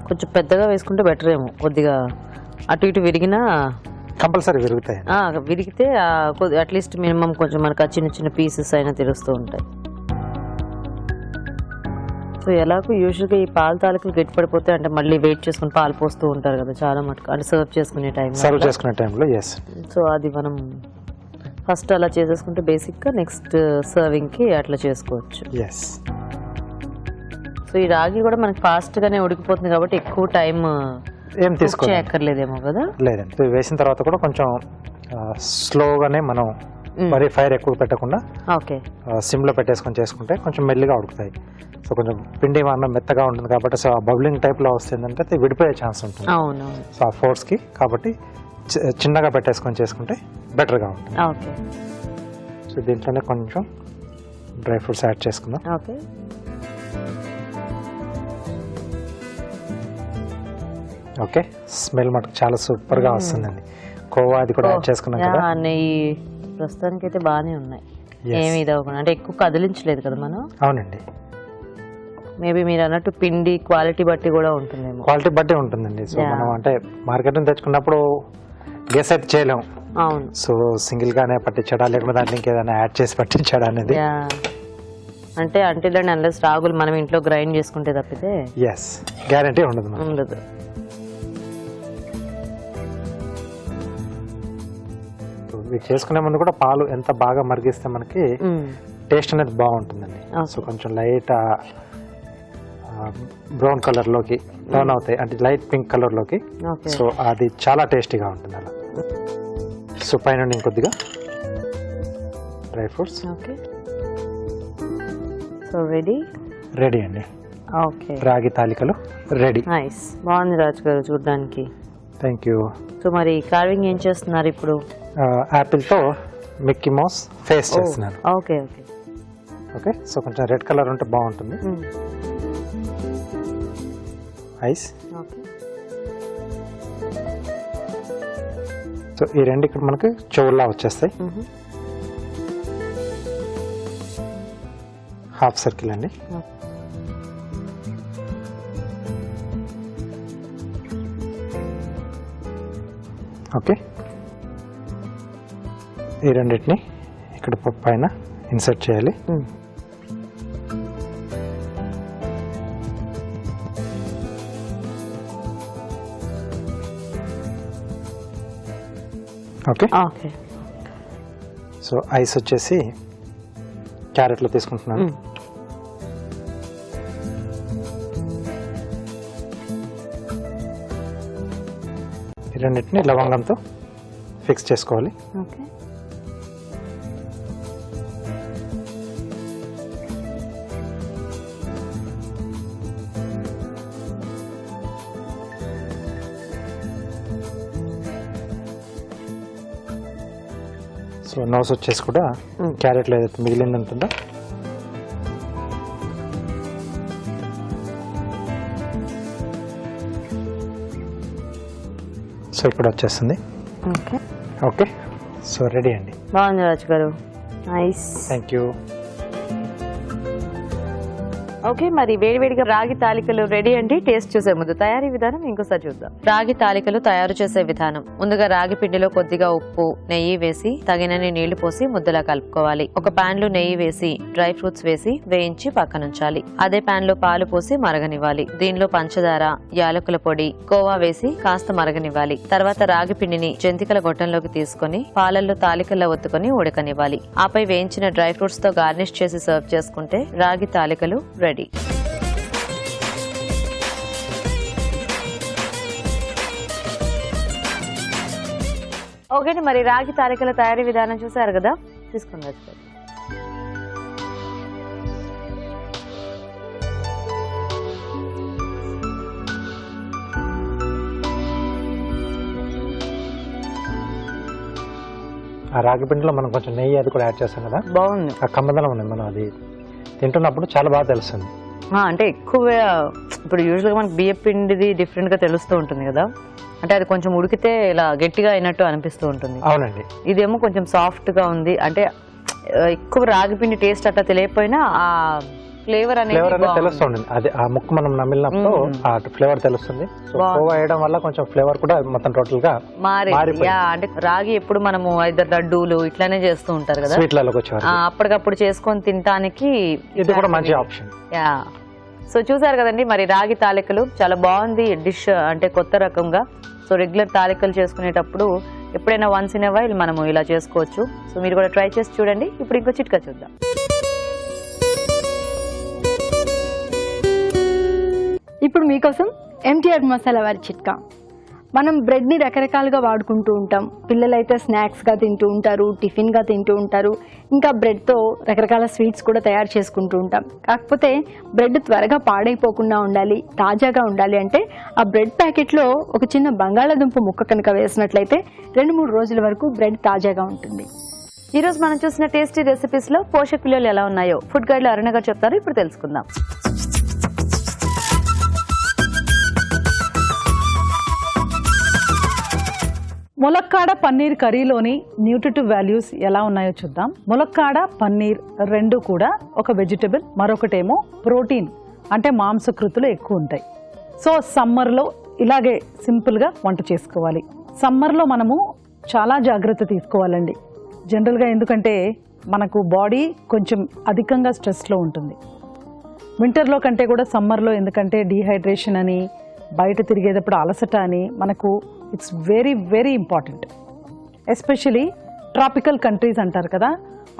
కొంచెం పెద్దగా వేసుకుంటే బెటర్ ఏమో, కొద్దిగా అటు ఇటు విరిగినా
కంపల్సరీ విరుగుతాయి.
విరిగితే అట్లీస్ట్ మినిమం కొంచెం మనకు చిన్న చిన్న పీసెస్ అయినా తెలుస్తూ ఉంటాయి. సో ఎలాగో యూజువల్గా ఈ పాల తాలికలు గట్టిపడిపోతే అంటే మళ్ళీ వెయిట్ చేసుకుని పాలు పోస్తూ ఉంటారు కదా చాలా మటుకు, అంటే సర్వ్ చేసుకునే
టైంలో. ఎస్.
సో అది మనం ఫస్ట్ అలా చేసేసుకుంటే బేసిక్గా నెక్స్ట్ సర్వింగ్కి అట్లా చేసుకోవచ్చు.
ఎస్.
సో ఈ రాగి కూడా మనకి ఫాస్ట్ గానే ఉడికిపోతుంది కాబట్టి ఎక్కువ టైం
ఏం
తీసుకోక్కర్లేదేమో కదా.
లేదండి, వేసిన తర్వాత కూడా కొంచెం స్లోగానే మనం మరి ఫైర్ ఎక్కువ పెట్టకుండా సిమ్ లో పెట్టేసుకొని చేసుకుంటే కొంచెం మెల్లిగా ఉడుకుతాయి. సో కొంచెం పిండి అన్నం మెత్తగా ఉంటుంది కాబట్టి సో ఆ బబ్లింగ్ టైప్ లో వస్తుందంటే విడిపోయే ఛాన్స్ ఉంటుంది. సో ఆ ఫోర్స్ కి కాబట్టి చిన్నగా పెట్టేసుకొని చేసుకుంటే బెటర్ గా ఉంటుంది. సో దీంట్లోనే కొంచెం డ్రై ఫ్రూట్స్ యాడ్ చేసుకుందాం. ఓకే. స్మెల్ మటుకు చాలా సూపర్ గా వస్తుందండి. కోవా అది కూడా యాడ్ చేసుకున్నాం కదా.
నెయ్యి ప్రస్తుతానికి అయితే బాగానే ఉన్నాయి, ఏమి ఇదవకుండా, అంటే ఎక్కువ కదిలించలేదు కదా మనం.
అవునండి.
మేబీ మీరు అన్నట్టు పిండి క్వాలిటీ బట్టి కూడా ఉంటుందేమో.
క్వాలిటీ బట్టి ఉంటుందండి. సో మనం అంటే మార్కెట్ నుంచి తెచ్చుకున్నప్పుడు గెస్ అయితే చేయలేము.
అవును.
సో సింగిల్ గానే పట్టించాడా లేకపోతే దాంట్లో ఇంకేదైనా యాడ్ చేసి పట్టించాడా అనేది.
అంటే అంటిల్ అన్లెస్ రాగులు మనం ఇంట్లో గ్రైండ్ చేసుకుంటే తప్పితే
గ్యారంటీ ఉండదు. ఇవి చేసుకునే ముందు కూడా పాలు ఎంత బాగా మరిగిస్తే మనకి టేస్ట్ అనేది బాగుంటుందండి. సో కొంచెం లైట్ బ్రౌన్ కలర్ లోకి టర్న్ అవుతాయి, అంటే లైట్ పింక్ కలర్ లోకి. సో అది చాలా టేస్టీగా ఉంటుంది అలా. సో పైన ఇంకొద్దిగా డ్రై ఫ్రూట్స్.
సో రెడీ
అండి. రాగి తాలికలు రెడీ.
నైస్, బాగుంది రాజు గారు చూడడానికి.
Thank you.
సో మరి కార్వింగ్ ఏం చేస్తున్నారు ఇప్పుడు?
యాపిల్ తో మిక్కీ మౌస్ ఫేస్ చేస్తున్నాను.
ఓకే.
ఓకే, సో కొంచెం రెడ్ కలర్ ఉంటే బాగుంటుంది. ఐస్. సో ఈ రెండు ఇక్కడ మనకి చెవుల్లా వచ్చేస్తాయి. హాఫ్ సర్కిల్ అండి. ఓకే, ఈ రెండింటిని ఇక్కడ పైన ఇన్సర్ట్ చేయాలి. ఓకే, సో ఐస్ వచ్చేసి క్యారెట్లో తీసుకుంటున్నాను. ఈ రెండింటిని లవంగంతో ఫిక్స్ చేసుకోవాలి.
ఓకే,
సో నోస్ వచ్చేసి కూడా క్యారెట్లో ఏదైతే మిగిలింది ఉంటుందో సో ఇక్కడ వచ్చేస్తుంది. ఓకే, సో రెడీ అండి.
బాగుంది రాజు గారు. Nice,
thank you.
ఓకే, మరి వేడివేడిగా రాగి తాలికలు రెడీ అండి. టేస్ట్ చూసే ముందు తయారీ విధానం ఇంకోసారి చూద్దాం. రాగి తాలికలు తయారు చేసే విధానం: ముందుగా రాగి పిండిలో కొద్దిగా ఉప్పు, నెయ్యి వేసి తగినన్ని నీళ్లు పోసి ముద్దలా కలుపుకోవాలి. ఒక పాన్ లో నెయ్యి వేసి డ్రై ఫ్రూట్స్ వేసి వేయించి పక్కనుంచాలి. అదే పాన్ లో పాలు పోసి మరగనివ్వాలి. దీనిలో పంచదార, యాలకుల పొడి, కోవా వేసి కాస్త మరగనివ్వాలి. తర్వాత రాగి పిండిని జంతికల గొట్టంలోకి తీసుకుని పాలల్లో తాలికల్లో ఒత్తుకొని ఉడకనివ్వాలి. ఆపై వేయించిన డ్రై ఫ్రూట్స్ తో గార్నిష్ చేసి సర్వ్ చేసుకుంటే రాగి తాలికలు రెడీ. ఓకే, మరి రాగి తాలికల తయారీ విధానం చూసారు కదా, తీసుకుని
ఆ రాగి పిండిలో మనం కొంచెం నెయ్యి అది కూడా యాడ్ చేస్తాం కదా,
బాగుంది.
ఆ కమ్మదనం ఉంది. మనం అది తింటున్నప్పుడు చాలా బాగా తెలుస్తుంది.
అంటే ఎక్కువ ఇప్పుడు యూజువల్గా మనకి బియ్య పిండిది డిఫరెంట్ గా తెలుస్తూ ఉంటుంది కదా, అంటే అది కొంచెం ఉడికితే ఇలా గట్టిగా అయినట్టు అనిపిస్తూ ఉంటుంది.
అవునండి,
ఇదేమో కొంచెం సాఫ్ట్ గా ఉంది. అంటే ఎక్కువ రాగి పిండి టేస్ట్ అట్లా తెలియకపోయినా ఆ ఫ్లేవర్ అనేది
తెలుస్తుంది. అది ఆ ముక్క మనం నమిలినప్పుడు ఆ ఫ్లేవర్ తెలుస్తుంది. సో కోవా వేయడం వల్ల కొంచెం ఫ్లేవర్ కూడా మొత్తం టోటల్ గా
మారింది. అంటే రాగి ఎప్పుడు మనము ఐదర్ లడ్డూలు ఇట్లానే చేస్తూ ఉంటారు కదా,
స్వీట్లలోకి వచ్చేవారు.
అప్పటికప్పుడు చేసుకొని తినడానికి
ఇది కూడా మంచి ఆప్షన్.
యా, సో చూసారు కదండి, మరి రాగి తాలికలు చాలా బాగుంది డిష్. అంటే కొత్త రకంగా. సో రెగ్యులర్ తాలికలు చేసుకునేటప్పుడు ఎప్పుడైనా వన్స్ ఇన్ ఎ వైల్ మనము ఇలా చేసుకోవచ్చు. సో మీరు కూడా ట్రై చేసి చూడండి. ఇప్పుడు ఇంకో చిట్కా చూద్దాం.
ఇప్పుడు మీకోసం ఎంటీఆర్ మసాలా వారి చిట్కా. మనం బ్రెడ్ని రకరకాలుగా వాడుకుంటూ ఉంటాం. పిల్లలైతే స్నాక్స్గా తింటూ ఉంటారు, టిఫిన్గా తింటూ ఉంటారు, ఇంకా బ్రెడ్తో రకరకాల స్వీట్స్ కూడా తయారు చేసుకుంటూ ఉంటాం. కాకపోతే బ్రెడ్ త్వరగా పాడైపోకుండా ఉండాలి, తాజాగా ఉండాలి అంటే ఆ బ్రెడ్ ప్యాకెట్లో ఒక చిన్న బంగాళాదుంప ముక్క కనుక వేసినట్లయితే 2-3 రోజుల వరకు బ్రెడ్ తాజాగా ఉంటుంది.
ఈ రోజు మనం చూసిన టేస్టీ రెసిపీస్ లో పోషక విలువలు ఎలా ఉన్నాయో ఫుడ్ గైడ్ లో అరుణ గారు చెప్తారు. ఇప్పుడు తెలుసుకుందాం.
ములక్కాడ పన్నీర్ కర్రీలోని న్యూట్రిటివ్ వాల్యూస్ ఎలా ఉన్నాయో చూద్దాం. ములక్కాడ, పన్నీర్ రెండు కూడా ఒక వెజిటబుల్, మరొకటేమో ప్రోటీన్ అంటే మాంసకృతులు ఎక్కువ ఉంటాయి. సో సమ్మర్లో ఇలాగే సింపుల్గా వంట చేసుకోవాలి. సమ్మర్లో మనము చాలా జాగ్రత్త తీసుకోవాలండి జనరల్గా, ఎందుకంటే మనకు బాడీ కొంచెం అధికంగా స్ట్రెస్లో ఉంటుంది. వింటర్లో కంటే కూడా సమ్మర్లో, ఎందుకంటే డీహైడ్రేషన్ అని, బయట తిరిగేటప్పుడు అలసట అని మనకు it's very very important. Especially tropical countries అంటారు కదా,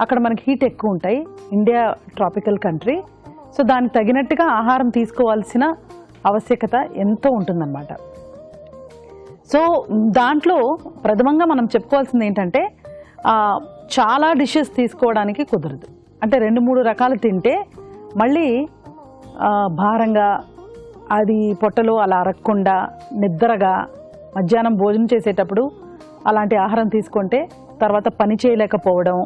అక్కడ మనకి హీట్ ఎక్కువ ఉంటాయి. India tropical country. సో దానికి తగినట్టుగా ఆహారం తీసుకోవాల్సిన ఆవశ్యకత ఎంతో ఉంటుందన్నమాట. సో దాంట్లో ప్రథమంగా మనం చెప్పుకోవాల్సింది ఏంటంటే చాలా డిషెస్ తీసుకోవడానికి కుదరదు. అంటే 2-3 రకాలు తింటే మళ్ళీ భారంగా, అది పొట్టలో అలా అరగకుండా నిద్రగా, మధ్యాహ్నం భోజనం చేసేటప్పుడు అలాంటి ఆహారం తీసుకుంటే తర్వాత పని చేయలేకపోవడం,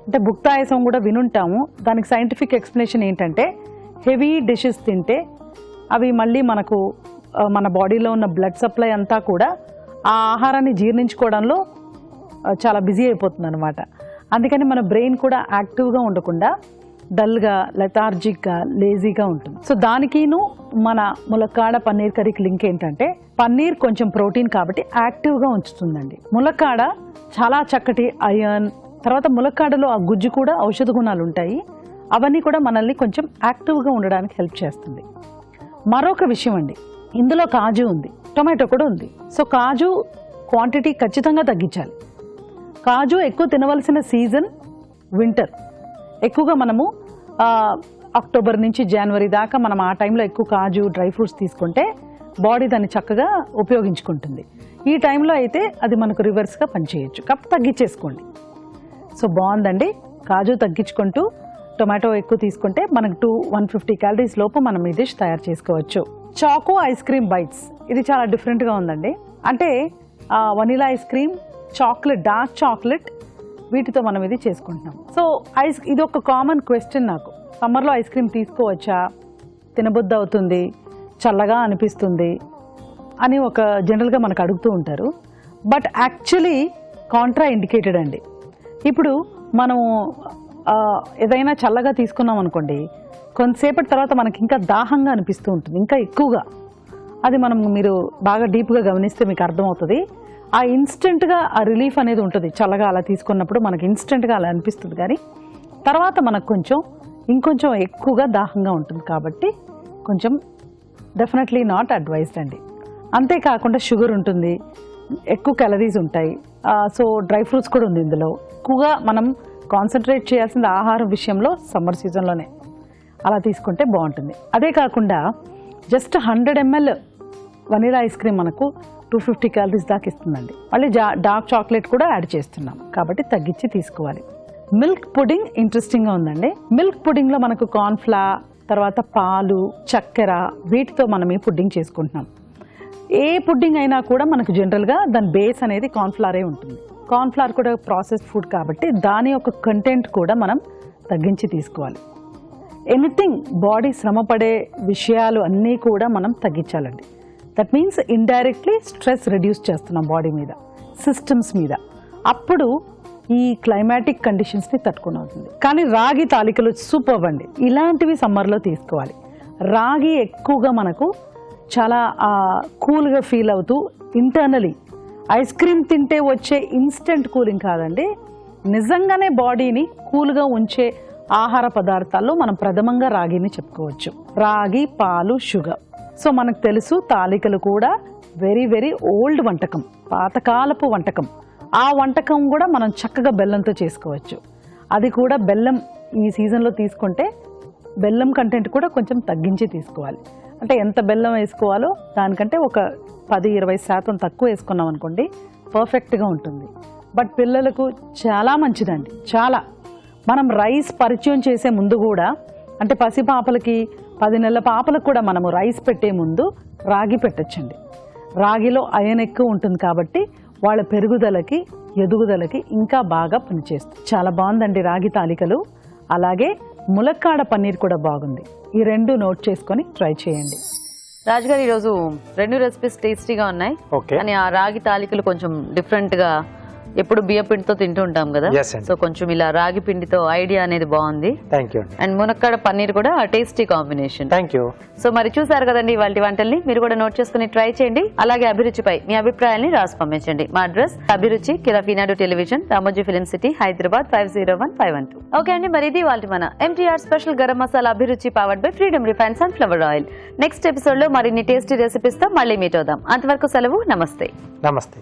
అంటే భుక్తాయాసం కూడా వినుంటాము. దానికి సైంటిఫిక్ ఎక్స్ప్లెనేషన్ ఏంటంటే హెవీ డిషెస్ తింటే అవి మళ్ళీ మనకు మన బాడీలో ఉన్న బ్లడ్ సప్లై అంతా కూడా ఆ ఆహారాన్ని జీర్ణించుకోవడంలో చాలా బిజీ అయిపోతుంది అనమాట. అందుకని మన బ్రెయిన్ కూడా యాక్టివ్గా ఉండకుండా డల్గా, లెథార్జిక్గా, లేజీగా ఉంటుంది. సో దానికిను మన ములక్కాడ పన్నీర్ కర్రీకి లింక్ ఏంటంటే పన్నీర్ కొంచెం ప్రోటీన్ కాబట్టి యాక్టివ్గా ఉంచుతుందండి. ములక్కాడ చాలా చక్కటి ఐరన్, తర్వాత ములక్కాడలో ఆ గుజ్జు కూడా ఔషధ గుణాలు ఉంటాయి. అవన్నీ కూడా మనల్ని కొంచెం యాక్టివ్గా ఉండడానికి హెల్ప్ చేస్తుంది. మరొక విషయం అండి, ఇందులో కాజు ఉంది, టొమాటో కూడా ఉంది. సో కాజు క్వాంటిటీ ఖచ్చితంగా తగ్గించాలి. కాజు ఎక్కువ తినవలసిన సీజన్ వింటర్. ఎక్కువగా మనము అక్టోబర్ నుంచి జనవరి దాకా మనం ఆ టైంలో ఎక్కువ కాజు, డ్రై ఫ్రూట్స్ తీసుకుంటే బాడీ దాన్ని చక్కగా ఉపయోగించుకుంటుంది. ఈ టైంలో అయితే అది మనకు రివర్స్గా పనిచేయచ్చు. కప్ తగ్గించేసుకోండి. సో బాగుందండి. కాజు తగ్గించుకుంటూ టొమాటో ఎక్కువ తీసుకుంటే మనకు 150 క్యాలరీస్ లోపు మనం ఈ డిష్ తయారు చేసుకోవచ్చు. చాకో ఐస్ క్రీమ్ బైట్స్, ఇది చాలా డిఫరెంట్గా ఉందండి. అంటే vanilla ice cream, chocolate, dark chocolate, వీటితో మనం ఇది చేసుకుంటున్నాం. సో ఇది ఒక కామన్ క్వశ్చన్ నాకు, సమ్మర్లో ఐస్ క్రీమ్ తీసుకోవచ్చా, తినబుద్ధి అవుతుంది, చల్లగా అనిపిస్తుంది అని ఒక జనరల్గా మనకు అడుగుతూ ఉంటారు. బట్ యాక్చువల్లీ కాంట్రా ఇండికేటెడ్ అండి. ఇప్పుడు మనం ఏదైనా చల్లగా తీసుకున్నాం అనుకోండి, కొంతసేపటి తర్వాత మనకి ఇంకా దాహంగా అనిపిస్తూ ఉంటుంది, ఇంకా ఎక్కువగా. అది మీరు బాగా డీప్గా గమనిస్తే మీకు అర్థమవుతుంది. ఆ ఇన్స్టెంట్గా ఆ రిలీఫ్ అనేది ఉంటుంది. చల్లగా అలా తీసుకున్నప్పుడు మనకి ఇన్స్టెంట్గా అలా అనిపిస్తుంది, కానీ తర్వాత మనకు ఇంకొంచెం ఎక్కువగా దాహంగా ఉంటుంది. కాబట్టి కొంచెం డెఫినెట్లీ నాట్ అడ్వైజ్డ్ అండి. అంతేకాకుండా షుగర్ ఉంటుంది, ఎక్కువ క్యాలరీస్ ఉంటాయి. సో డ్రై ఫ్రూట్స్ కూడా ఉంది ఇందులో. ఎక్కువగా మనం కాన్సన్ట్రేట్ చేయాల్సిన ఆహారం విషయంలో సమ్మర్ సీజన్లోనే అలా తీసుకుంటే బాగుంటుంది. అదే కాకుండా just 100 ml vanilla ice cream మనకు 250 క్యాలరీస్ దాకా ఇస్తుందండి. మళ్ళీ డార్క్ చాక్లెట్ కూడా యాడ్ చేస్తున్నాం కాబట్టి తగ్గించి తీసుకోవాలి. మిల్క్ పుడింగ్ ఇంట్రెస్టింగ్గా ఉందండి. మిల్క్ పుడింగ్లో మనకు కార్న్ఫ్లవర్, తర్వాత పాలు, చక్కెర, వీటితో మనం ఈ పుడ్డింగ్ చేసుకుంటున్నాం. ఏ పుడ్డింగ్ అయినా కూడా మనకు జనరల్గా దాని బేస్ అనేది కార్న్ఫ్లవరే ఉంటుంది. కార్న్ఫ్లవర్ కూడా ప్రాసెస్డ్ ఫుడ్ కాబట్టి దాని యొక్క కంటెంట్ కూడా మనం తగ్గించి తీసుకోవాలి. ఎనీథింగ్ బాడీ శ్రమపడే విషయాలు అన్నీ కూడా మనం తగ్గించాలండి. That means indirectly stress reduce చేస్తున్నాం బాడీ మీద, సిస్టమ్స్ మీద. అప్పుడు ఈ క్లైమాటిక్ కండిషన్స్ని తట్టుకుని అవుతుంది. కానీ రాగి తాలికలు సూపర్ అండి. ఇలాంటివి సమ్మర్లో తీసుకోవాలి. రాగి ఎక్కువగా మనకు చాలా కూల్గా ఫీల్ అవుతూ ఇంటర్నలీ, ఐస్ క్రీమ్ తింటే వచ్చే ఇన్స్టెంట్ కూలింగ్ కాదండి, నిజంగానే బాడీని కూల్గా ఉంచే ఆహార పదార్థాల్లో మనం ప్రథమంగా రాగిని చెప్పుకోవచ్చు. రాగి, పాలు, షుగర్. సో మనకు తెలుసు తాలికలు కూడా వెరీ వెరీ ఓల్డ్ వంటకం, పాతకాలపు వంటకం. ఆ వంటకం కూడా మనం చక్కగా బెల్లంతో చేసుకోవచ్చు. అది కూడా బెల్లం ఈ సీజన్లో తీసుకుంటే బెల్లం కంటెంట్ కూడా కొంచెం తగ్గించి తీసుకోవాలి. అంటే ఎంత బెల్లం వేసుకోవాలో దానికంటే ఒక 10-20% తక్కువ వేసుకున్నాం అనుకోండి, పర్ఫెక్ట్గా ఉంటుంది. బట్ పిల్లలకు చాలా మంచిదండి. చాలా మనం రైస్ పరిచయం చేసే ముందు కూడా, అంటే పసిపాపలకి 10 నెలల పాపలకు కూడా మనము రైస్ పెట్టే ముందు రాగి పెట్టచ్చండి. రాగిలో ఐరన్ ఎక్కువ ఉంటుంది కాబట్టి వాళ్ళ పెరుగుదలకి, ఎదుగుదలకి ఇంకా బాగా పనిచేస్తుంది. చాలా బాగుందండి రాగి తాలికలు. అలాగే ములక్కాడ పన్నీర్ కూడా బాగుంది. ఈ రెండు నోట్ చేసుకొని ట్రై చేయండి.
రాజుగారు ఈరోజు 2 రెసిపీస్ టేస్టీగా ఉన్నాయి. కానీ ఆ రాగి తాలికలు కొంచెం డిఫరెంట్ గా, ఎప్పుడు బియ్య పిండితో తింటూ ఉంటాం కదా, సో కొంచెం ఇలా రాగి పిండితో ఐడియా అనేది బాగుంది. అండ్ మునక్కాడ పన్నీర్ కూడా టేస్టీ కాంబినేషన్. సో మరి చూసారు కదండి ఇవాళ వంటల్ని. మీరు కూడా నోట్ చేసుకుని ట్రై చేయండి. అలాగే అభిరుచిపై మీ అభిప్రాయాన్ని రాసి పంపించండి. మా అడ్రస్ అభిరుచి, కిరాఫీనాడు television, Ramoji film city, Hyderabad 501512. Okay అండి, మరి ఇది వాళ్ళ మన MTR స్పెషల్ గరం మసాలా అభిరుచి powered by freedom refine sunflower oil. Next episode లో మరిన్ని టేస్టీ రెసిపీస్ తో మళ్ళీ మీట్ అవుదాం. అంతవరకు సెలవు. నమస్తే.